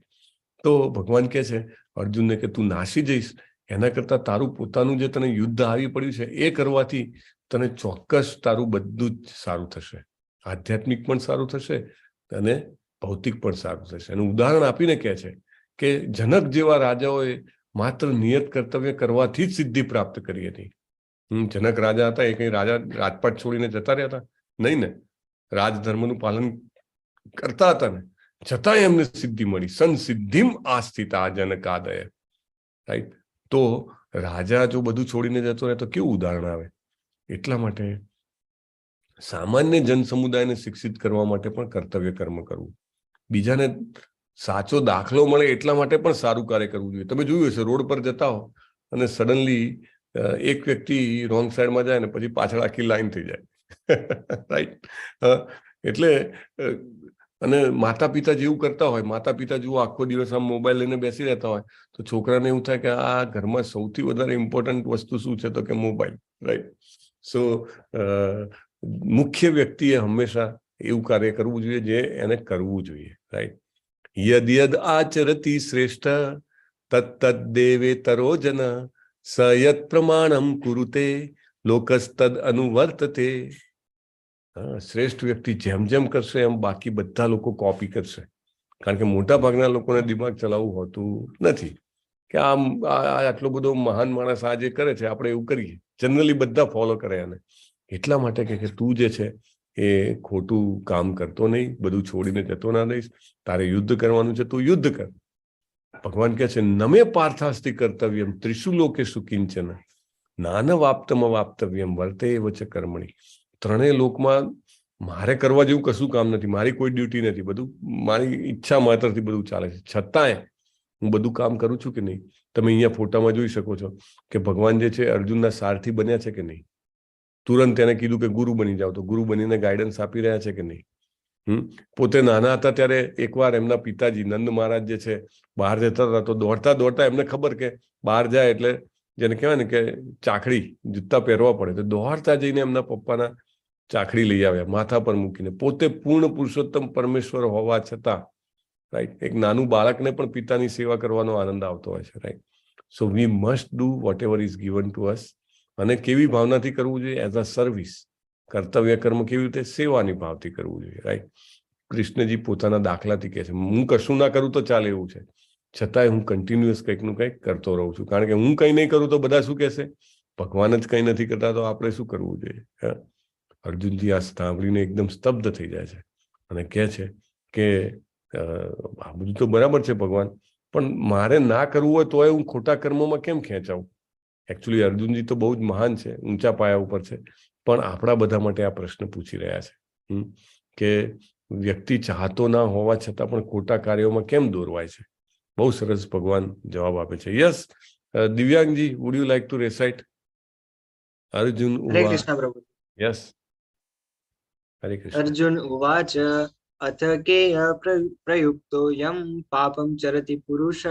તો ભગવાન કહે છે અર્જુનને કે તું નાસી જઈશ, એના કરતા તારું પોતાનું જે તને યુદ્ધ આવી પડ્યું છે એ કરવાથી તને ચોક્કસ તારું બધું જ સારું થશે. આધ્યાત્મિક પણ સારું થશે અને ભૌતિક પણ સારું થશે. એનું ઉદાહરણ આપીને કહે છે કે જનક જેવા રાજાઓએ માત્ર નિયત કર્તવ્ય કરવાથી જ સિદ્ધિ પ્રાપ્ત કરી હતી. જનક રાજા હતા, એ કઈ રાજપાટ છોડીને જતા રહ્યા હતા? નહીં ને. રાજધર્મનું પાલન કરતા હતા ને, છતાંય એમને સિદ્ધિ મળી. સંસિદ્ધિમ આસ્થિતા જનકાદય, રાઈટ. તો રાજા જો બધું છોડીને જતો રહે તો કેવું ઉદાહરણ આવે. એટલા માટે સામાન્ય જન સમુદાયને શિક્ષિત કરવા માટે પણ કર્તવ્ય કર્મ કરવું, બીજાને સાચો દાખલો મળે એટલા માટે પણ સારું કાર્ય કરવું જોઈએ. તમે જોયું હશે રોડ પર જતા હો અને સડનલી એક વ્યક્તિ રોંગ સાઈડમાં જાય ને પછી પાછળ આખી લાઈન થઈ જાય, રાઈટ. એટલે અને માતા પિતા જેવું કરતા હોય, માતા પિતા જેવું આખો દિવસ આમ મોબાઈલ લઈને બેસી રહેતા હોય તો છોકરાને એવું થાય કે આ ઘરમાં સૌથી વધારે ઇમ્પોર્ટન્ટ વસ્તુ શું છે તો કે મોબાઈલ, રાઈટ. સો મુખ્ય વ્યક્તિએ હંમેશા એવું કાર્ય કરવું જોઈએ જે એને કરવું જોઈએ, રાઈટ. યદ યદ આચરતી શ્રેષ્ઠ તત્તદ દેવેતરો જન સ યત પ્રમાણમ કુરુતે લોકસ્તદ અનુવર્તતે. શ્રેષ્ઠ વ્યક્તિ જેમ જેમ કરશે એમ બાકી બધા લોકો કોપી કરશે. કારણ કે મોટા ભાગના લોકોને દિમાગ ચલાવવું હોતું નથી કે આમ આટલો બધો મહાન માણસ આ જે કરે છે આપણે એવું કરીએ. જનરલી બધા ફોલો કરે આને. એટલા માટે કે તું જે છે એ ખોટું કામ કરતો નહીં, બધું છોડીને જતો ના રહીશ. તારે યુદ્ધ કરવાનું છે, તું યુદ્ધ કર. ભગવાન કહે છે નમે પાર્થાસ્તિ કર્તવ્યમ ત્રિષુ લોકેષુ કિંચન નાનવાપ્તમ વાપ્તવ્યમ વર્તે વચ કર્મણી. ત્રણેય લોકમાં મારે કરવા જેવું કશું કામ નથી, મારી કોઈ ડ્યુટી નથી, બધું મારી ઈચ્છા માત્રથી બધું ચાલે છે. છતાંય હું બધું કામ કરું છું કે નહીં. તમે અહીંયા ફોટામાં જોઈ શકો છો કે ભગવાન જે છે અર્જુનના સારથી બન્યા છે કે નહીં. તુરંત એને કીધું કે ગુરુ બની જાઓ તો ગુરુ બનીને ગાઈડન્સ આપી રહ્યા છે કે નહીં. પોતે નાના હતા ત્યારે એકવાર એમના પિતાજી નંદ મહારાજ જે છે બહાર જતા હતા તો દોડતા દોડતા એમને ખબર કે બહાર જાય એટલે જેને કહેવાય ને કે ચાકડી જૂતા પહેરવા પડે, તો દોડતા જઈને એમના પપ્પાના ચાકડી લઈ આવ્યા માથા પર મૂકીને. પોતે પૂર્ણ પુરુષોત્તમ પરમેશ્વર હોવા છતાં, રાઈટ, એક નાનું બાળકને પણ પિતાની સેવા કરવાનો આનંદ આવતો હોય છે, right. So we must do vote ever is given to અસ. અને કેવી ભાવનાથી કરવું જોઈએ? As a service. કર્તવ્ય કર્મ કેવી રીતે? સેવાની ભાવથી કરવું જોઈએ, રાઈટ. કૃષ્ણજી પોતાના દાખલાથી કહે છે હું કશું ના કરું તો ચાલે એવું છે, છતાંય હું કન્ટિન્યુઅસ કંઈકનું કંઈક કરતો રહું છું. કારણ કે હું કંઈ નહીં કરું તો બધા શું કહેશે? ભગવાન જ કંઈ નથી કરતા તો આપણે શું કરવું જોઈએ? અર્જુનજી આ સાંભળીને એકદમ સ્તબ્ધ થઈ જાય છે અને કહે છે કે આ બધું તો બરાબર છે ભગવાન, પણ મારે ના કરવું હોય તોય હું ખોટા કર્મોમાં કેમ ખેંચાવું? એકચ્યુઅલી અર્જુનજી તો બહુ જ મહાન છે, ઊંચા પાયા ઉપર છે, પણ આપણા બધા માટે આ પ્રશ્ન પૂછી રહ્યા છે કે વ્યક્તિ ચાહતો ના હોવા છતાં પણ ખોટા કાર્યોમાં કેમ દોરવાય છે. બહુ સરસ ભગવાન જવાબ આપે છે. Yes Divyangji, would you like to recite? Arjun Hare Krishna પ્રભુ. યસ, હરે કૃષ્ણ. અર્જુન ઉવાચ અથ કેય પ્રયુક્તો યમ પાપમ ચરતિ પુરુષઃ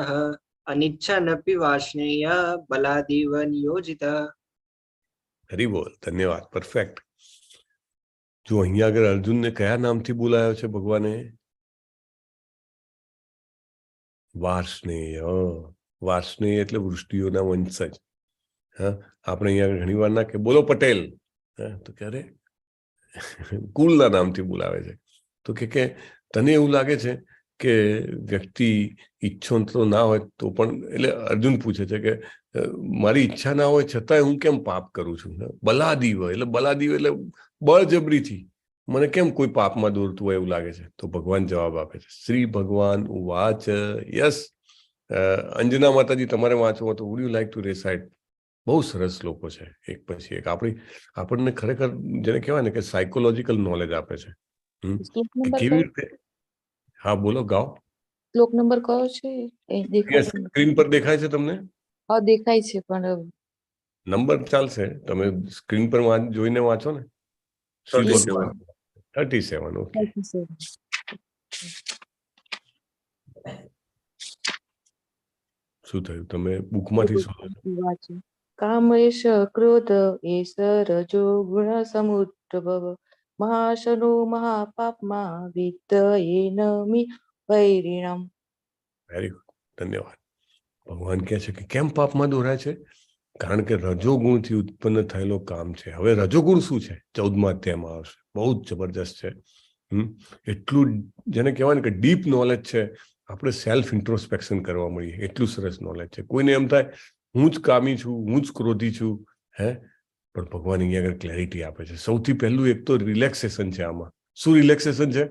અનિચ્છનપી વાર્ષ્ણેય બલાદીવ નિયોજિતઃ. હરી બોલ, ધન્યવાદ, પરફેક્ટ. જો અહીંયા આગળ અર્જુનને કયા નામથી બોલાયો છે ભગવાને? વાર્ષ્ણેય. વાર્ષ્ણેય એટલે વૃષ્ટિઓના વંશજ. હા, આપણે અહીંયા ઘણી વાર ના કે બોલો પટેલ, તો ક્યારે કુલના નામથી બોલાવે છે. તો કે તને એવું લાગે છે કે વ્યક્તિ ઈચ્છો તો ના હોય તો પણ, એટલે અર્જુન પૂછે છે કે મારી ઈચ્છા ના હોય છતાંય હું કેમ પાપ કરું છું? બલાદીવ એટલે બલાદીવ એટલે બળજબરીથી મને કેમ કોઈ પાપમાં દોરતું હોય એવું લાગે છે. તો ભગવાન જવાબ આપે છે. શ્રી ભગવાન ઉવાચ. યસ અંજના માતાજી, તમારે વાંચવું તો વુડ યુ લાઈક ટુ રેસાઇટ? બહુ સરસ લોકો છે, એક પછી એક. આપણને ખરેખર જેને કહેવાય ને કે સાયકોલોજીકલ નોલેજ આપે છે. કેવી રીતે? હા બોલો, ગાઓ. શ્લોક નંબર કયો છે? સ્ક્રીન પર દેખાય છે તમને? હા દેખાય છે, પણ નંબર ચાલશે, તમે સ્ક્રીન પર જોઈને વાંચો ને. 37. ઓકે. શું થયું? તમે બુકમાંથી શોધો? કામેશ ક્રોધ એસ રજો ગુણ સમુદ્રભવ મહાશનો મહાપાપમાં વિદ્યેનમિ વૈરિણમ. વેરી ગુડ, ધન્યવાદ. ભગવાન કહે છે કે કેમ પાપમાં દોરાય છે? કારણ કે રજોગુણથી ઉત્પન્ન થયેલો કામ છે. હવે રજોગુણ શું છે? 14મા અધ્યાયમાં આવશે. બહુ જ જબરજસ્ત છે. એટલું જેને કહેવાય ને કે ડીપ નોલેજ છે. આપણે સેલ્ફ ઇન્ટ્રોસ્પેક્શન કરવા મળીએ એટલું સરસ નોલેજ છે. કોઈને એમ થાય હું જ કામી છું, હું જ ક્રોધી છું, પણ ભગવાન અહીંયા આગળ ક્લેરિટી આપે છે. સૌથી પહેલું એક તો રિલેક્સેશન છે. આમાં શું રિલેક્સેશન છે?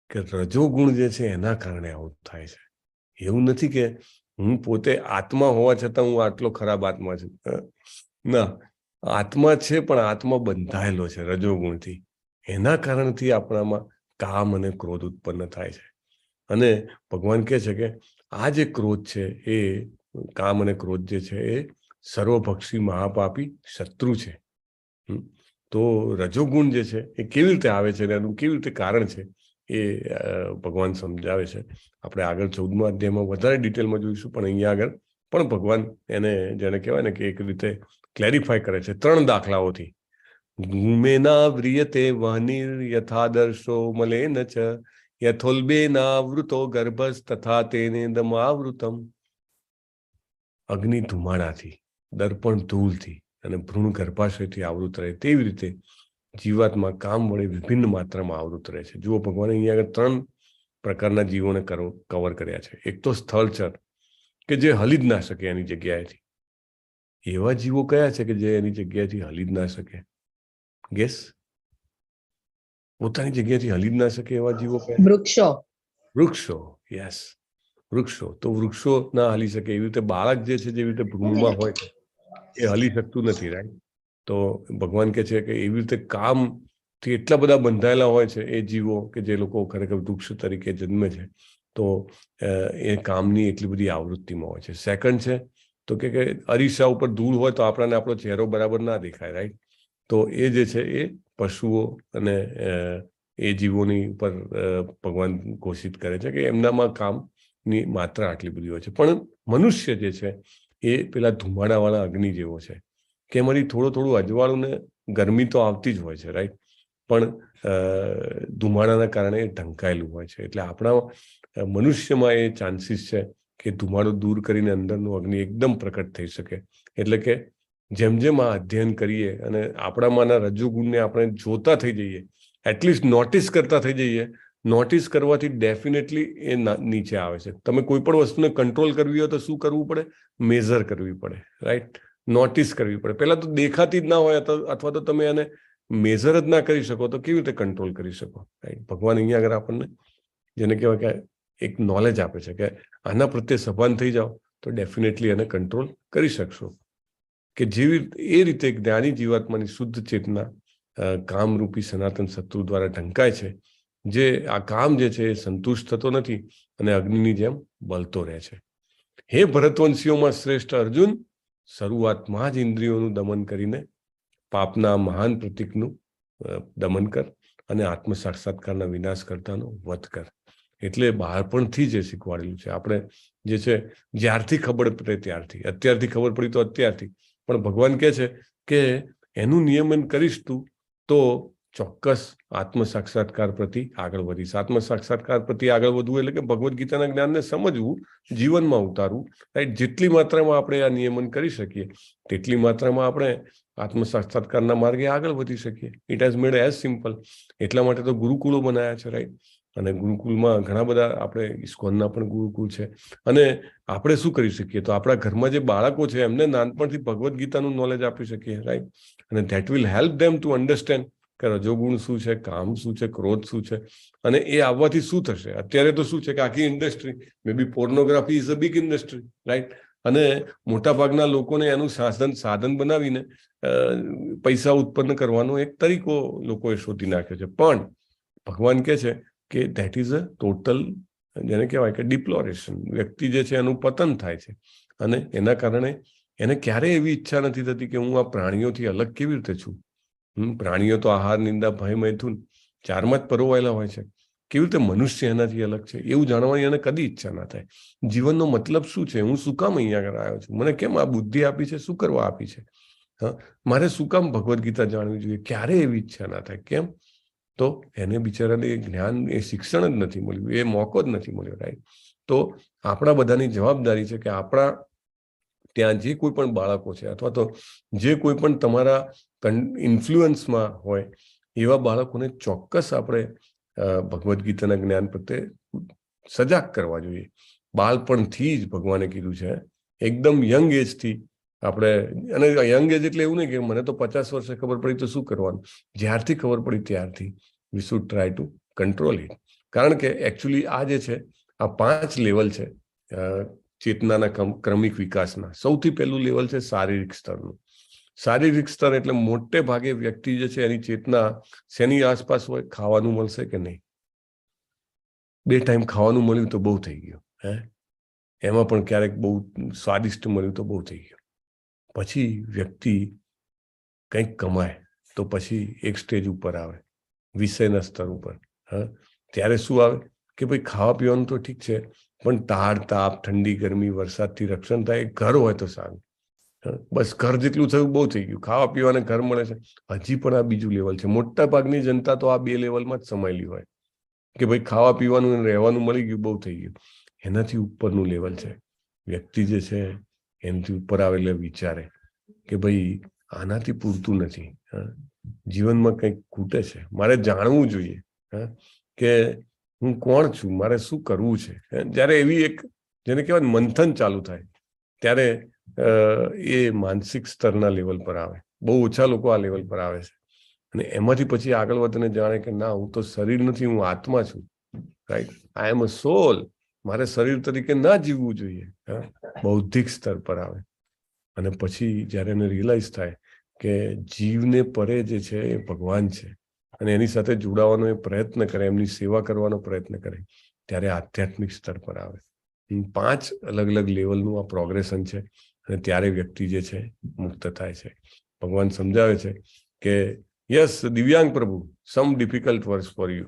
કે રજોગુણ જે છે એના કારણે આવું થાય છે. એવું નથી કે હું પોતે આત્મા હોવા છતાં હું આટલો ખરાબ આત્મા છું. ના, આત્મા છે પણ આત્મા બંધાયેલો છે રજોગુણથી. એના કારણથી આપણામાં કામ અને ક્રોધ ઉત્પન્ન થાય છે. અને ભગવાન કહે છે કે આ જે ક્રોધ છે એ કામ અને ક્રોધ જે છે એ સર્વભક્ષી મહાપાપી શત્રુ છે. તો રજોગુણ જે છે એ કેવી રીતે આવે છે એનું કેવી રીતે કારણ છે એ ભગવાન સમજાવે છે. આપણે આગળ 14મા અધ્યાયમાં વધારે ડિટેલમાં જોઈશું, પણ અહીંયા આગળ પણ ભગવાન એને જેને કહેવાય ને કે એક રીતે ક્લેરિફાય કરે છે 3 દાખલાઓથી. ધૂમેના વ્રિયતે વહનિર યથાદર્શો મલેન ચ યથોલ્બેનાવૃતો ગર્ભસ તથા તેનેદમાવૃતમ. અગ્નિ ધુમાડાથી, દર્પણ ધૂળથી અને ભ્રૂણ ગર્ભાશયથી આવૃત રહે તેવી રીતે જીવાત્મા કામ વડે વિભિન્ન માત્રામાં આવૃત રહે છે. જુઓ, ભગવાને અહીંયા આગળ 3 પ્રકારના જીવોને કવર કર્યા છે. એક તો સ્થળચર કે જે હલી જ ના શકે એની જગ્યાએથી. એવા જીવો કયા છે કે જે એની જગ્યાએથી હલી જ ના શકે? ગેસ? પોતાની જગ્યાએથી હલી જ ના શકે એવા જીવો કયા? વૃક્ષો. વૃક્ષો, યસ, વૃક્ષો. તો વૃક્ષો ના હલી શકે એવી રીતે બાળક જે છે જેવી રીતે ભ્રૂણમાં હોય છે એ હલી શકતું નથી, રાઈટ? તો ભગવાન કહે છે કે એવી રીતે કામથી એટલા બધા બંધાયેલા હોય છે એ જીવો કે જે લોકો ખરેખર વૃક્ષ તરીકે જન્મે છે. તો એ કામની એટલી બધી આવૃત્તિમાં હોય છે. સેકન્ડ છે તો કે અરીસા ઉપર ધૂળ હોય તો આપણને આપણો ચહેરો બરાબર ના દેખાય, રાઈટ? તો એ જે છે એ પશુઓ અને એ જીવોની ઉપર ભગવાન ઘોષિત કરે છે કે એમનામાં કામની માત્રા આટલી બધી હોય છે. પણ મનુષ્ય જે છે એ પેલા ધુમાડાવાળા અગ્નિ જેવો છે કે એમાંથી થોડું અજવાળું ને ગરમી તો આવતી જ હોય છે, રાઈટ? પણ ધુમાડાના કારણે એ ઢંકાયેલું હોય છે. એટલે આપણા મનુષ્યમાં એ ચાન્સીસ છે કે ધુમાડો દૂર કરીને અંદરનું અગ્નિ એકદમ પ્રકટ થઈ શકે. એટલે કે જેમ જેમ આ અધ્યયન કરીએ અને આપણામાંના રજોગુણને આપણે જોતા થઈ જઈએ, એટલીસ્ટ નોટિસ કરતા થઈ જઈએ, નોટિસ કરવાથી ડેફિનેટલી એ નીચે આવે છે. તમે કોઈ પણ વસ્તુને કંટ્રોલ કરવી હોય તો શું કરવું પડે? મેઝર કરવી પડે, રાઈટ? નોટિસ કરવી પડે. પહેલા તો દેખાતી જ ના હોય અથવા તો તમે એને મેઝર જ ના કરી શકો તો કેવી રીતે કંટ્રોલ કરી શકો, રાઈટ? ભગવાન અહીંયા આગળ આપણને જેને કહેવાય કે એક નોલેજ આપે છે કે આના પ્રત્યે સભાન થઈ જાઓ તો ડેફિનેટલી એને કંટ્રોલ કરી શકશો. કે જેવી એ રીતે જ્ઞાની જીવાત્માની શુદ્ધ ચેતના કામરૂપી સનાતન શત્રુ દ્વારા ઢંકાય છે. જે આ કામ જે છે એ સંતુષ્ટ થતો નથી અને અગ્નિની જેમ બળતો રહે છે. હે ભરતવંશીઓમાં શ્રેષ્ઠ અર્જુન, શરૂઆતમાં જ ઇન્દ્રિયોનું દમન કરીને પાપના મહાન પ્રતીકનું દમન કર અને આત્મ સાક્ષાત્કારના વિનાશ કરતાનો વધ કર. એટલે બાળપણથી જ શીખવાડેલું છે. આપણે જે છે જ્યારથી ખબર પડે ત્યારથી, અત્યારથી ખબર પડી તો અત્યારથી, પણ ભગવાન કહે છે કે એનું નિયમન કરીશ તું તો ચોક્કસ આત્મ સાક્ષાત્કાર પ્રતિ આગળ વધીશ. આત્મ સાક્ષાત્કાર પ્રતિ આગળ વધવું એટલે કે ભગવદ્ ગીતાના જ્ઞાનને સમજવું, જીવનમાં ઉતારવું, રાઈટ? જેટલી માત્રામાં આપણે આ નિયમન કરી શકીએ તેટલી માત્રામાં આપણે આત્મ સાક્ષાત્કારના માર્ગે આગળ વધી શકીએ. It has made as simple. એટલા માટે તો ગુરુકુળો બનાવ્યા છે, રાઈટ? અને ગુરુકુળમાં ઘણા બધા આપણે ઇસ્કોનના પણ ગુરુકુળ છે. અને આપણે શું કરી શકીએ? તો આપણા ઘરમાં જે બાળકો છે એમને નાનપણથી ભગવદ્ ગીતાનું નોલેજ આપી શકીએ, રાઈટ? અને that will help them to understand કે રજોગુણ શું છે, કામ શું છે, ક્રોધ શું છે, અને એ આવવાથી શું થશે. અત્યારે તો શું છે કે આખી industry, may be pornography is a big industry, right? અને મોટાભાગના લોકોને એનું સાધન બનાવીને પૈસા ઉત્પન્ન કરવાનો એક તરીકો લોકોએ શોધી નાખ્યો છે. પણ ભગવાન કહે છે કે ધેટ ઇઝ અ ટોટલ, જેને કહેવાય કે ડિપ્લોરેશન. વ્યક્તિ જે છે એનું પતન થાય છે અને એના કારણે એને ક્યારેય એવી ઈચ્છા નથી થતી કે હું આ પ્રાણીઓથી અલગ કેવી રીતે છું. પ્રાણીઓ તો આહાર, નિંદા, ભય, મૈથુન 4માં જ પરોવાયેલા હોય છે. કેવી રીતે મનુષ્ય એનાથી અલગ છે એવું જાણવાની એને કદી ઈચ્છા ના થાય. જીવનનો મતલબ શું છે? હું શું કામ અહીંયા આગળ આવ્યો છું? મને કેમ આ બુદ્ધિ આપી છે? શું કરવા આપી છે? મારે શું કામ ભગવદ્ ગીતા જાણવી જોઈએ? ક્યારે એવી ઈચ્છા ના થાય. કેમ? તો એને બિચારાને એ જ્ઞાન, એ શિક્ષણ જ નથી મળ્યું, એ મોકો જ નથી મળ્યો, રાઈટ? તો આપણા બધાની જવાબદારી છે કે આપણા ત્યાં જે કોઈ પણ બાળકો છે અથવા તો જે કોઈ પણ તમારા ઇન્ફ્લુઅન્સમાં હોય એવા બાળકોને ચોક્કસ આપણે ભગવદ્ ગીતાના જ્ઞાન પ્રત્યે સજાગ કરવા જોઈએ. બાળપણથી જ ભગવાને કીધું છે, એકદમ યંગ એજથી આપણે. અને યંગ એજ એટલે એવું નહીં કે મને તો 50 વર્ષે ખબર પડી તો શું કરવાનું. જ્યારથી ખબર પડી ત્યારથી we should try to control it. કારણ કે એકચ્યુઅલી આ જે છે આ 5 લેવલ છે ચેતનાના ક્રમિક વિકાસના. સૌથી પહેલું લેવલ છે શારીરિક સ્તરનું. શારીરિક સ્તર એટલે મોટે ભાગે વ્યક્તિ જે છે એની ચેતના શેની આસપાસ હોય? ખાવાનું મળશે કે નહીં, 2 ટાઈમ ખાવાનું મળ્યું તો બહુ થઈ ગયું, એમાં પણ ક્યારેક બહુ સ્વાદિષ્ટ મળ્યું તો બહુ થઈ ગયું. પછી વ્યક્તિ કંઈક કમાય તો પછી એક સ્ટેજ ઉપર આવે વિષયના સ્તર ઉપર. ત્યારે શું આવે કે ભાઈ ખાવા પીવાનું તો ઠીક છે, પણ તાળ તાપ, ઠંડી ગરમી, વરસાદથી રક્ષણ થાય, ઘર હોય તો સારું. બસ ઘર જેટલું થયું બહુ થઈ ગયું, ખાવા પીવાને ઘર મળે છે. હજી પણ આ બીજું લેવલ છે. મોટા ભાગની જનતા તો આ 2 લેવલમાં જ સમાયેલી હોય કે ભાઈ ખાવા પીવાનું અને રહેવાનું મળી ગયું, બહુ થઈ ગયું. એનાથી ઉપરનું લેવલ છે. વ્યક્તિ જે છે એનાથી ઉપર આવેલે વિચારે કે ભાઈ આનાથી પૂરતું નથી, જીવનમાં કંઈક ખૂટે છે, મારે જાણવું જોઈએ કે હું કોણ છું, મારે શું કરવું છે. જ્યારે એવી એક જેને કહેવાય મંથન ચાલુ થાય ત્યારે એ માનસિક સ્તરના લેવલ પર આવે. બહુ ઓછા લોકો આ લેવલ પર આવે છે અને એમાંથી પછી આગળ વધીને જાણે કે ના, હું તો શરીર નથી, હું આત્મા છું. રાઈટ, આઈ એમ અ સોલ. મારે શરીર તરીકે ના જીવવું જોઈએ. બૌદ્ધિક સ્તર પર આવે અને પછી જ્યારે એને રિયલાઇઝ થાય કે જીવને પરે જે છે એ ભગવાન છે અને એની સાથે જોડાવાનો એ પ્રયત્ન કરે, એમની સેવા કરવાનો પ્રયત્ન કરે, ત્યારે આધ્યાત્મિક સ્તર પર આવે. 5 અલગ અલગ લેવલનું આ પ્રોગ્રેશન છે અને ત્યારે વ્યક્તિ જે છે મુક્ત થાય છે. ભગવાન સમજાવે છે કે yes Divyang Prabhu, some difficult words for you,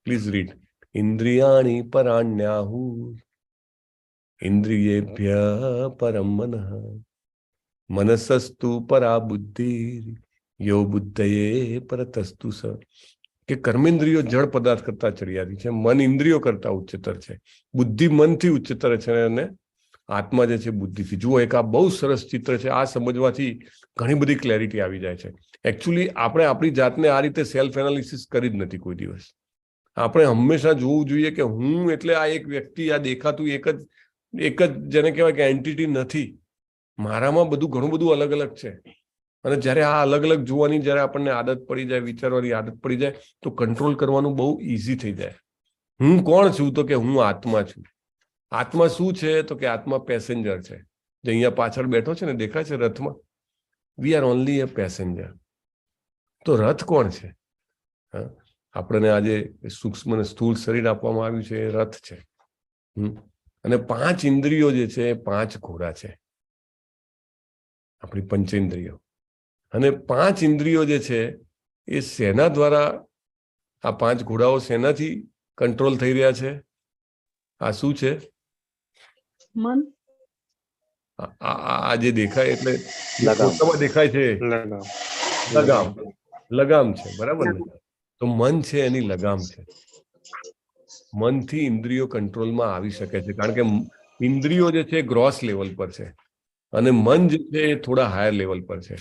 please read. ઇન્દ્રિયાણી પરાણ્યાહુ ઇન્દ્રિયેભ્ય પરમ મનઃ મનસસ્તુ પરા બુદ્ધિ યો બુદ્ધયે પરતસ્તુ સ. કે કર્મેન્દ્રિયો જળ પદાર્થ કરતા ચડિયાતી છે, મન ઇન્દ્રિયો કરતા ઉચ્ચતર છે, બુદ્ધિ મનથી ઉચ્ચતર છે અને આત્મા જે છે બુદ્ધિથી. જુઓ, એક આ બહુ સરસ ચિત્ર છે. આ સમજવાથી ઘણી બધી ક્લેરિટી આવી જાય છે. એકચ્યુઅલી આપણે આપણી જાતને આ રીતે સેલ્ફ એનાલિસિસ કરી જ નથી કોઈ દિવસ. આપણે હંમેશા જોવું જોઈએ કે હું એટલે આ એક વ્યક્તિ, આ દેખાતું એક જ જેને કહેવાય કે એન્ટિટી નથી. મારામાં બધું ઘણું બધું અલગ અલગ છે અને જ્યારે આ અલગ અલગ જોવાની જ્યારે આપણને આદત પડી જાય, વિચારવાની આદત પડી જાય, તો કંટ્રોલ કરવાનું બહુ ઇઝી થઈ જાય. હું કોણ છું? તો કે હું આત્મા છું. આત્મા શું છે? તો કે આત્મા પેસેન્જર છે. જે અહીંયા પાછળ બેઠો છે ને, દેખાય છે રથમાં, we are only a passenger. તો રથ કોણ છે? આપણને આજે સૂક્ષ્મ અને સ્થૂળ શરીર આપવામાં આવ્યું છે, એ રથ છે. અને 5 ઇન્દ્રિયો જે છે એ 5 ઘોડા છે, આપણી પંચેન્દ્રિયો. અને 5 ઇન્દ્રિયો જે છે એ શેના દ્વારા, આ 5 ઘોડાઓ શેનાથી કંટ્રોલ થઈ રહ્યા છે? આ શું છે? મન. આ જે દેખાય એટલે ફોટામાં દેખાય છે લગામ છે, બરાબર ને? તો મન છે એની લગામ છે. મનથી ઇન્દ્રિયો કંટ્રોલમાં આવી શકે છે, કારણ કે ઇન્દ્રિયો જે છે ગ્રોસ લેવલ પર છે અને મન જે છે એ થોડા હાયર લેવલ પર છે.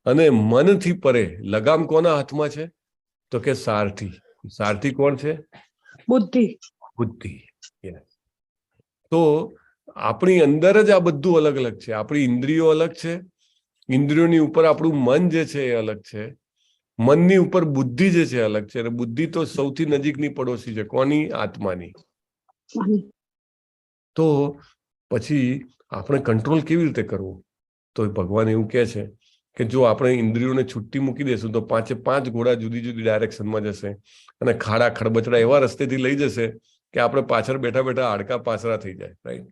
અને મનથી પરે લગામ કોના હાથમાં છે? તો કે સારથી. સારથી કોણ છે? બુદ્ધિ. બુદ્ધિ. તો આપણી અંદર જ આ બધું અલગ અલગ છે. આપણી ઇન્દ્રિયો અલગ છે, ઇન્દ્રિયોની ઉપર આપણું મન જે છે એ અલગ છે, મનની ઉપર બુદ્ધિ જે છે અલગ છે. અને બુદ્ધિ તો સૌથી નજીકની પડોશી છે. કોની? આત્માની. તો પછી આપણે કંટ્રોલ કેવી રીતે કરવો? તો ભગવાન એવું કહે છે કે જો આપણે ઇન્દ્રિયોને છૂટી મૂકી દેશું તો 5 ઘોડા જુદી જુદી ડાયરેક્શનમાં જશે અને ખાડા ખડબચડા એવા રસ્તેથી લઈ જશે કે આપણે પાછળ બેઠા બેઠા હાડકા પાસરા થઈ જાય. રાઈટ?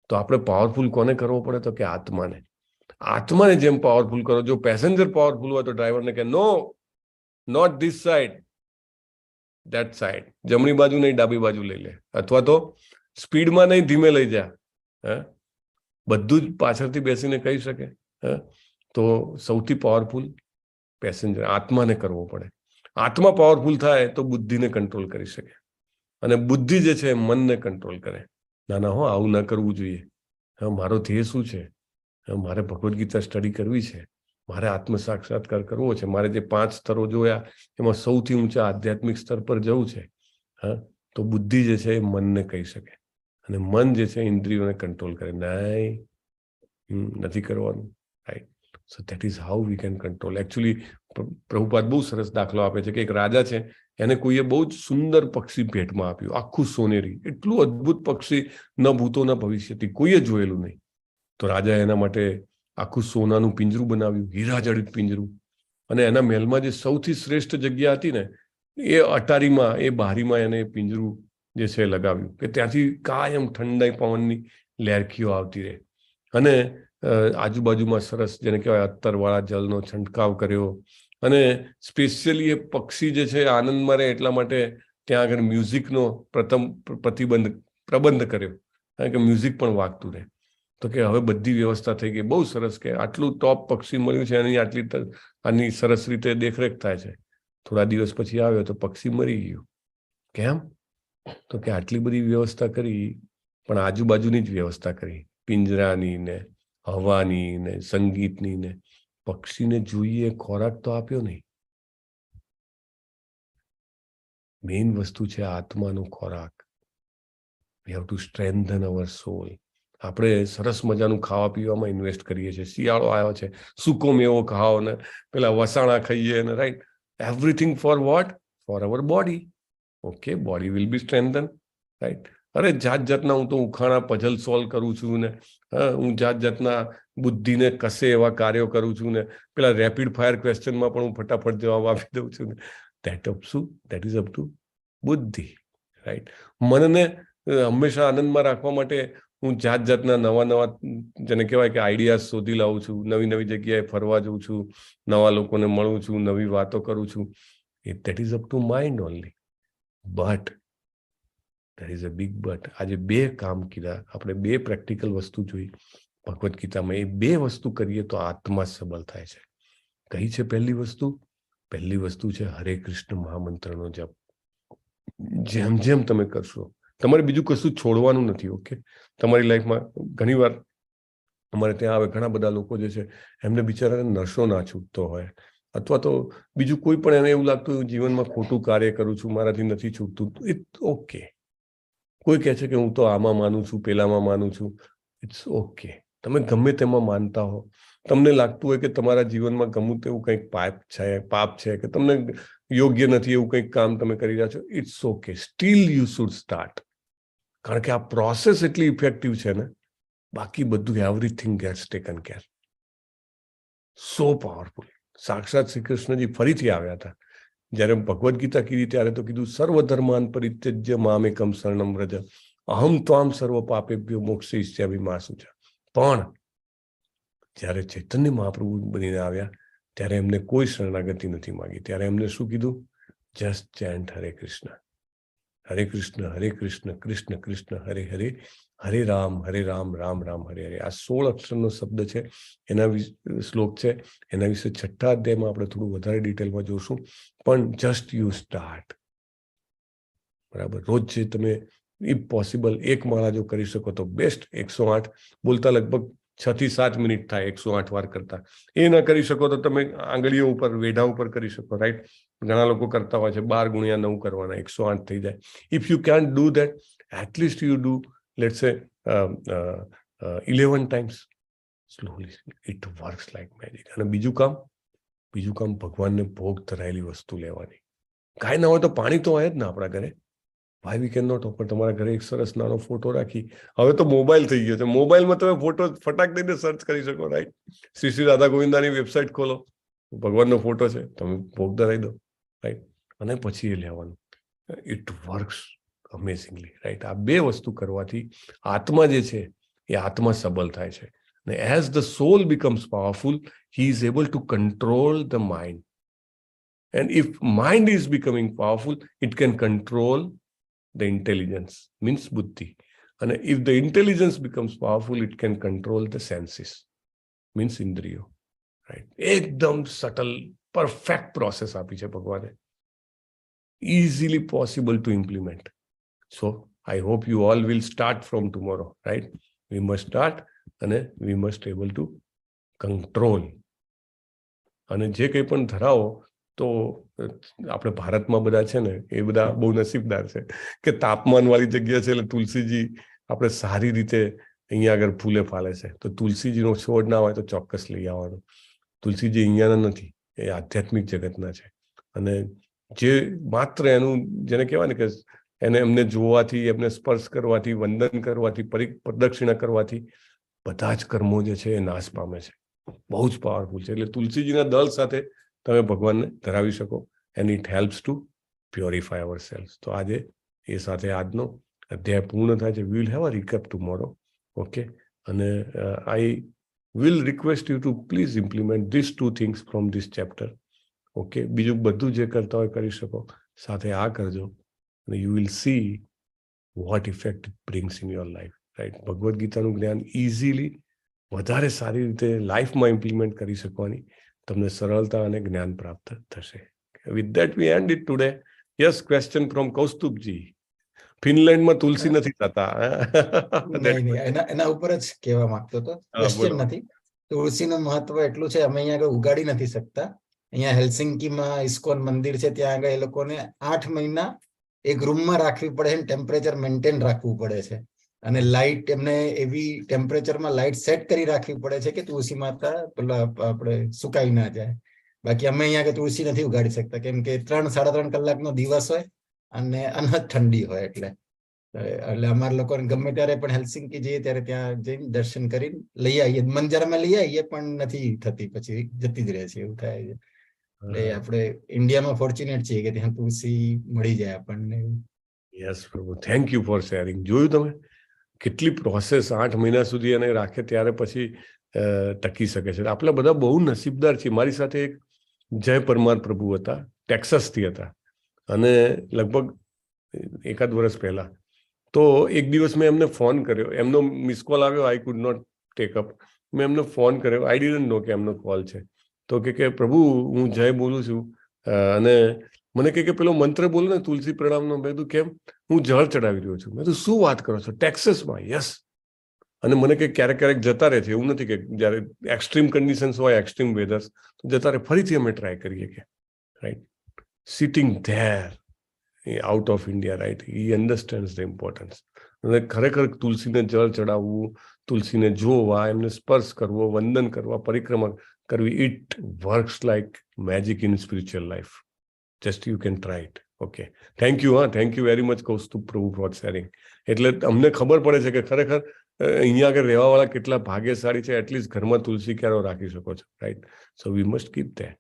તો આપણે પાવરફુલ કોને કરવો પડે? તો કે આત્માને. આત્માને જેમ પાવરફુલ કરો. જો પેસેન્જર પાવરફુલ હોય તો ડ્રાઈવરને કે no, not this side, that side. જમણી બાજુ નહીં, ડાબી બાજુ લઈ લે, અથવા તો સ્પીડમાં નહીં, ધીમે લઈ જા. બધું જ પાછળથી બેસીને કહી શકે. તો સૌથી પાવરફુલ પેસેન્જર આત્માને કરવો પડે. આત્મા પાવરફુલ થાય તો બુદ્ધિને કંટ્રોલ કરી શકે અને બુદ્ધિ જે છે મનને કંટ્રોલ કરે. ના ના, આવું ના કરવું જોઈએ. મારો ધ્યેય શું છે? મારે ભગવદ્ ગીતા સ્ટડી કરવી છે, મારે આત્મ સાક્ષાત્કાર કરવો છે, મારે જે 5 સ્તરો જોયા એમાં સૌથી ઊંચા આધ્યાત્મિક સ્તર પર જવું છે. તો બુદ્ધિ જે છે એ મનને કહી શકે અને મન જે છે ઇન્દ્રિયોને કંટ્રોલ કરે. નહીં, નથી કરવાનું. Right? So that is how we can control. Actually, Prabhupada બહુ સરસ દાખલો આપે છે કે એક રાજા છે, એને કોઈએ બહુ જ સુંદર પક્ષી ભેટમાં આપ્યું, આખું સોનેરી, એટલું અદ્ભુત પક્ષી, ન ભૂતો ન ભવિષ્યથી, કોઈએ જોયેલું નહીં. તો રાજા એના માટે આખું સોનાનું પિંજરું બનાવ્યું, હીરા જડિત પિંજરું, અને એના મહેલમાં જે સૌથી શ્રેષ્ઠ જગ્યા હતી ને, એ અટારીમાં, એ બારીમાં એને પિંજરું જે છે લગાવ્યું, કે ત્યાંથી કાયમ ઠંડા પવનની લહેરખીઓ આવતી રહે. અને આજુબાજુમાં સરસ જેને કહેવાય અત્તરવાળા જળનો છંટકાવ કર્યો, અને સ્પેશિયલી એ પક્ષી જે છે આનંદમાં રહે એટલા માટે ત્યાં આગળ મ્યુઝિકનો પ્રબંધ કર્યો, કારણ કે મ્યુઝિક પણ વાગતું રહે. તો કે હવે બધી વ્યવસ્થા થઈ ગઈ, બહુ સરસ, કે આટલું ટોપ પક્ષી મળ્યું છે, એની આની સરસ રીતે દેખરેખ થાય છે. થોડા દિવસ પછી આવ્યો તો પક્ષી મરી ગયું. કેમ? તો કે આટલી બધી વ્યવસ્થા કરી, પણ આજુબાજુની જ વ્યવસ્થા કરી, પિંજરાની ને હવાની ને સંગીતની ને, પક્ષીને જોઈએ ખોરાક તો આપ્યો નહીં. મેઇન વસ્તુ છે આત્માનો ખોરાક. વી હેવ ટુ સ્ટ્રેન્થન અવર સોલ. આપણે સરસ મજાનું ખાવા પીવામાં ઇન્વેસ્ટ કરીએ છીએ. શિયાળો આવ્યો છે, સૂકો મેવો ખાઓ ને પેલા વસાણા ખાઈએ ને, right? Everything for what? For our body. Okay, body will be strengthen, right? અરે જાત જાતના હું તો ઉખાણા પઝલ સોલ્વ કરું છું ને, હું જાત જાતના બુદ્ધિને કસે એવા કાર્યો કરું છું ને, પેલા રેપિડ ફાયર ક્વેશ્ચનમાં પણ હું ફટાફટ જવાબ આપી દઉં છું ને. દેટ ઇઝ અપ ટુ બુદ્ધિ, રાઈટ? મનને હંમેશા આનંદમાં રાખવા માટે હું જાત જાતના નવા જેને કહેવાય કે આઈડિયાઝ શોધી લાવું છું, નવી જગ્યાએ ફરવા જઉં છું, નવા લોકોને મળું છું, નવી વાતો કરું છું. That is up to mind only. But there is a big but. આજે બે કામ કીધા આપણે, બે પ્રેક્ટિકલ વસ્તુ જોઈ ભગવદ્ ગીતામાં. એ બે વસ્તુ કરીએ તો આત્મા સબળ થાય છે. કઈ છે પહેલી વસ્તુ? પહેલી વસ્તુ છે હરે કૃષ્ણ મહામંત્રનો જપ. જેમ જેમ તમે કરશો, તમારે બીજું કશું છોડવાનું નથી. ઓકે, તમારી લાઈફમાં ઘણી વાર અમારે ત્યાં આવે ઘણા બધા લોકો જે છે, એમને બિચારાને નશો ના છૂટતો હોય, અથવા તો બીજું કોઈ પણ એને એવું લાગતું હોય જીવનમાં ખોટું કાર્ય કરું છું, મારાથી નથી છૂટતું. It's okay. કોઈ કહે છે કે હું તો આમાં માનું છું, પેલામાં માનું છું. It's okay. તમે ગમે તેમાં માનતા હો, તમને લાગતું હોય કે તમારા જીવનમાં ગમું તેવું કંઈક પાપ છે, કે તમને યોગ્ય નથી એવું કંઈક કામ તમે કરી રહ્યા છો, it's okay. Still you should start. કારણ કે આ પ્રોસેસ એટલી ઇફેક્ટિવ છે ને, બાકી બધું એવરીથિંગ ગેટ્સ ટેકન કેર. સો પાવરફુલ. સાક્ષાત શ્રી કૃષ્ણજી ફરીથી આવ્યા હતા. જ્યારે ભગવદ્ ગીતા કીધી ત્યારે તો કીધું સર્વધર્માન પરિત્યજ્ય મામેકમ શરણમ વ્રજ અહમ ત્વામ સર્વ પાપેભ્યો મોક્ષયિષ્યામિ મા શુચા. પણ જ્યારે ચૈતન્ય મહાપ્રભુ બનીને આવ્યા ત્યારે એમને કોઈ શરણાગતિ નથી માંગી. ત્યારે એમને શું કીધું? જસ્ટ ચેન્ટ હરે કૃષ્ણ, હરે કૃષ્ણ, હરે કૃષ્ણ, કૃષ્ણ કૃષ્ણ, હરે હરે, હરે રામ, રામ રામ, હરે હરે. આ 16 અક્ષરનો શબ્દ છે, એના શ્લોક છે. એના વિશે 6થા અધ્યાયમાં આપણે થોડું વધારે ડિટેલમાં જોશું. પણ જસ્ટ યુ સ્ટાર્ટ. બરાબર? રોજ જે તમે ઇફ પોસિબલ એક માળા જો કરી શકો તો બેસ્ટ. 108 બોલતા લગભગ 6 થી 7 મિનિટ થાય 108 વાર કરતા. એ ના કરી શકો તો તમે આંગળીઓ ઉપર, વેઢા ઉપર કરી શકો, રાઈટ? ઘણા લોકો કરતા હોય છે 12 ગુણ્યા 9 કરવાના, 108 થઈ જાય. If you can do that, at least you do let's સે 11 times slowly. It works like magic. અને બીજું કામ ભગવાનને ભોગ ધરાયેલી વસ્તુ લેવાની. કાંઈ ના હોય તો પાણી તો હોય જ ને આપણા ઘરે. Why we can not offer? તમારા ઘરે એક સરસ નાનો ફોટો રાખી, હવે તો મોબાઈલ થઈ ગયો છે, મોબાઈલમાં તમે ફોટો ફટાક દઈને સર્ચ કરી શકો, રાઈટ? શ્રી રાધા ગોવિંદાની વેબસાઇટ ખોલો, ભગવાનનો ફોટો છે, તમે ભોગ ધરાઈ દો, રાઈટ? અને પછી એ લેવાનું. It works amazingly, right? આ બે વસ્તુ કરવાથી આત્મા જે છે એ આત્મા સબળ થાય છે. અને as the solve becomes powerful, he is able to control the mind. And if mind is becoming powerful, it can control the intelligence, means buddhi. And if the intelligence becomes powerful, it can control the senses, means indriyo, right? Ekdam subtle, perfect process api છે ભગવાને. Easily possible to implement. So I hope you all will start from tomorrow, right? We must start and we must able to control. અને જે કંઈ પણ ધરાવો તો આપણે ભારતમાં બધા છે ને, એ બધા બહુ નસીબદાર છે કે તાપમાનવાળી જગ્યા છે, એટલે તુલસીજી આપણે સારી રીતે અહીંયા આગળ ફૂલે ફાલે છે. તો તુલસીજીનો છોડ ના હોય તો ચોક્કસ લઈ આવવાનો. તુલસીજી અહીંયાના નથી, એ આધ્યાત્મિક જગતના છે. અને જે માત્ર એનું જેને કહેવાય ને કે એમને જોવાથી, એમને સ્પર્શ કરવાથી, વંદન કરવાથી, પ્રદક્ષિણા કરવાથી બધા જ કર્મો જે છે એ નાશ પામે છે. બહુ જ પાવરફુલ છે. એટલે તુલસીજીના દળ સાથે તમે ભગવાનને ધરાવી શકો. And it helps to purify our selves. તો આજે એ સાથે આજનો અધ્યાય પૂર્ણ થાય છે. We will have a recap tomorrow. Okay. And I will request you to please implement this 2 things from this chapter. Okay. બીજું બધું જે કરતા હોય કરી શકો, સાથે આ કરજો અને you will see what effect it brings in your life. Right. Bhagavad ગીતાનું જ્ઞાન ઇઝીલી વધારે સારી રીતે લાઈફમાં ઇમ્પ્લિમેન્ટ કરી શકવાની તમને સરળતા અને જ્ઞાન પ્રાપ્ત થશે. With that we end it today. Yes, question from Kaustubhji. ફિનલેન્ડમાં તુલસી નથી થતા. એના ઉપર જ કહેવા માંગતો હતો. ક્વેશ્ચન નથી. તુલસીનું મહત્વ એટલું છે, અમે અહીંયા આગળ ઉગાડી નથી શકતા. અહીંયા હેલ્સિંકીમાં ઇસ્કોન મંદિર છે, ત્યાં આગળ એ લોકોને 8 મહિના એક રૂમમાં રાખવી પડે છે, ટેમ્પરેચર મેન્ટેન રાખવું પડે છે. અને લાઇટ એમને એવી ટેમ્પરેચરમાં લાઇટ સેટ કરી રાખવી પડે છે કે તુલસી માતા પેલા આપણે સુકાઈ ના જાય. બાકી અમે અહીંયા કે તુલસી નથી ઉગાડી શકતા, કેમ કે 3-3.5 કલાકનો દિવસ હોય અને અનહદ ઠંડી હોય. એટલે અમારા લોકોને ગમે ત્યારે પણ હેલ્સિંકી જઈએ ત્યારે ત્યાં જઈને દર્શન કરીને લઈ આવીએ. મંજારમાં લઈ આવીએ પણ નથી થતી, પછી જતી જ રહે છે, એવું થાય છે. એટલે આપણે ઇન્ડિયામાં ફોર્ચ્યુનેટ છીએ કે ત્યાં તુલસી મળી જાય આપણને. યસ પ્રભુ, થેન્ક યુ ફોર શેરિંગ. જોયું તમે કેટલી પ્રોસેસ 8 મહિના સુધી એને રાખે ત્યારે પછી ટકી શકે છે. આપણે બધા બહુ નસીબદાર છીએ. મારી સાથે એક જય પરમાર પ્રભુ હતા, ટેક્સાસથી હતા, અને લગભગ 1 વર્ષ પહેલા. તો એક દિવસ મેં એમને ફોન કર્યો, એમનો મિસ કોલ આવ્યો, I could not take up. મેં એમને ફોન કર્યો, આઈ ડિડન્ટ નો કે એમનો કોલ છે. તો કે પ્રભુ હું જય બોલું છું, અને મને કે પેલો મંત્ર બોલો ને તુલસી પ્રણામનો. મેં કીધું કેમ? હું જળ ચડાવી રહ્યો છું. મેં કીધું શું વાત કરો છો? ટેક્સાસમાં? યસ. અને મને કે ક્યારેક જતા રહે છે, એવું નથી કે જયારે એક્સ્ટ્રીમ કન્ડિશન્સ હોય, એક્સ્ટ્રીમ વેધર્સ, તો જતા રહે. ફરીથી અમે ટ્રાય કરીએ કે right. Sitting there out of India, right. He understands the importance. અને ખરેખર તુલસીને જળ ચડાવવું, તુલસીને જોવા, એમને સ્પર્શ કરવો, વંદન કરવા, પરિક્રમા કરવી, it works like magic in spiritual life. Just you can try it. Okay. Thank you. Thank you very much Kaustubh Prabhu for sharing. એટલે અમને ખબર પડે છે કે ખરેખર અહીંયા આગળ રહેવાવાળા કેટલા ભાગ્યશાળી છે. એટલીસ્ટ ઘરમાં તુલસી ક્યારો રાખી શકો છો, right. So we must keep that.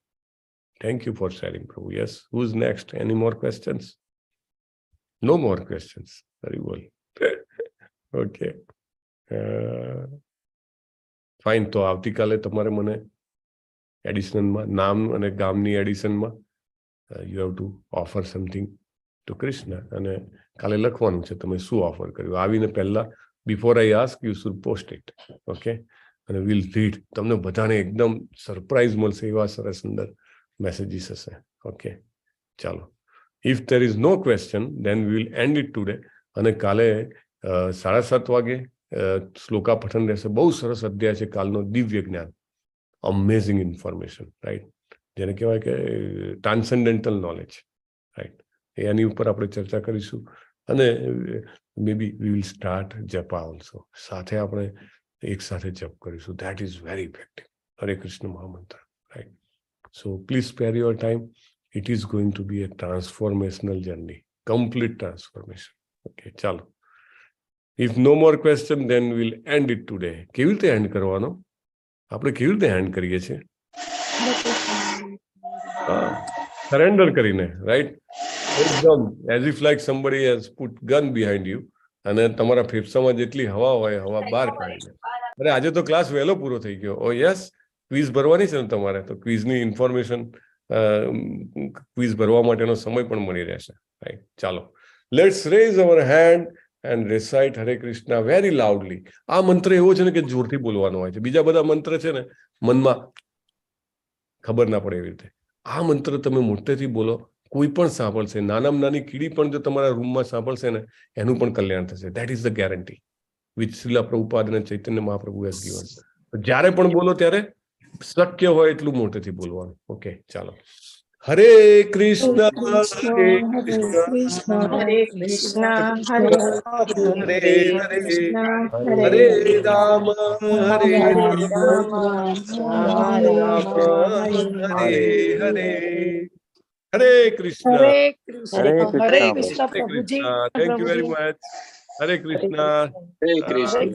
Thank you for sharing Prabhu. Yes, who is next? Any more questions? No more questions. Very well. Okay. Fine. તો આવતીકાલે તમારે મને એડિશનમાં નામ અને ગામની એડિશનમાં you have to offer something to Krishna. અને કાલે લખવાનું છે તમે શું ઓફર કર્યું. આવીને પહેલા before I ask you should post it. Okay. અને વિલ રીડ. તમને બધાને એકદમ સરપ્રાઈઝ મળશે એવા સરસ અંદર મેસેજીસ હશે. ઓકે. ચાલો. If there is no question, then we will end it today. અને કાલે 7:30 વાગે શ્લોકા પઠન રહેશે. બહુ સરસ અધ્યાય છે કાલનો, દિવ્ય જ્ઞાન. Amazing information, right. જેને કહેવાય કે ટ્રાન્સેન્ડેન્ટલ નોલેજ, રાઈટ. એની ઉપર આપણે ચર્ચા કરીશું. અને may be we will start japa also. સાથે આપણે એક સાથે જપ કરીશું. That is very effective. Hare Krishna મહામંત્ર, right. So please spare your time. It is going to be a transformational journey, complete transformation. Okay, chalo. If no more question, then we'll end it today. કેવી રીતે એન્ડ કરવાનો? આપણે કેવી રીતે એન્ડ કરીએ છીએ? સરેન્ડર કરીને, રાઈટ. એકદમ as if like somebody has put gun behind you. અને તમારા ફેફસામાં જેટલી હવા હોય, હવા બહાર કાઢીને. અરે આજે તો ક્લાસ વહેલો પૂરો થઈ ગયો. ઓ યસ, ક્વિઝ ભરવાની છે ને તમારે, તો ક્વિઝની ઇન્ફોર્મેશન ક્વિઝ ભરવા માટેનો સમય પણ મળી રહેશે, રાઈટ. ચાલો, let's raise our hand and recite Hare Krishna very loudly. આ મંત્ર એવો છે ને કે જોરથી બોલવાનો હોય છે. બીજા બધા મંત્ર છે ને મનમાં ખબર ના પડે એવી રીતે. આ મંત્ર તમે મોટેથી બોલો, કોઈ પણ સાંભળશે. નાનામાં નાની કીડી પણ જો તમારા રૂમમાં સાંભળશે ને, એનું પણ કલ્યાણ થશે. That is the guarantee which Shrila Prabhupada અને ચૈતન્ય મહાપ્રભુ હેઝ ગિવન. જ્યારે પણ બોલો ત્યારે શક્ય હોય એટલું મોટેથી બોલવાનું. ઓકે, ચાલો. હરે કૃષ્ણ હરે Hare Krishna Krishna, Hare Krishna, Hare Hare Ram Hare Hare Ram Rama, Ram Rama Ram Rama, Hare Hare Hare Krishna Hare Hare Krishna, Hare Krishna Krishna, Hare Prabhuji, Krishna thank you very Prabhuji. Much Hare Krishna Hare Krishna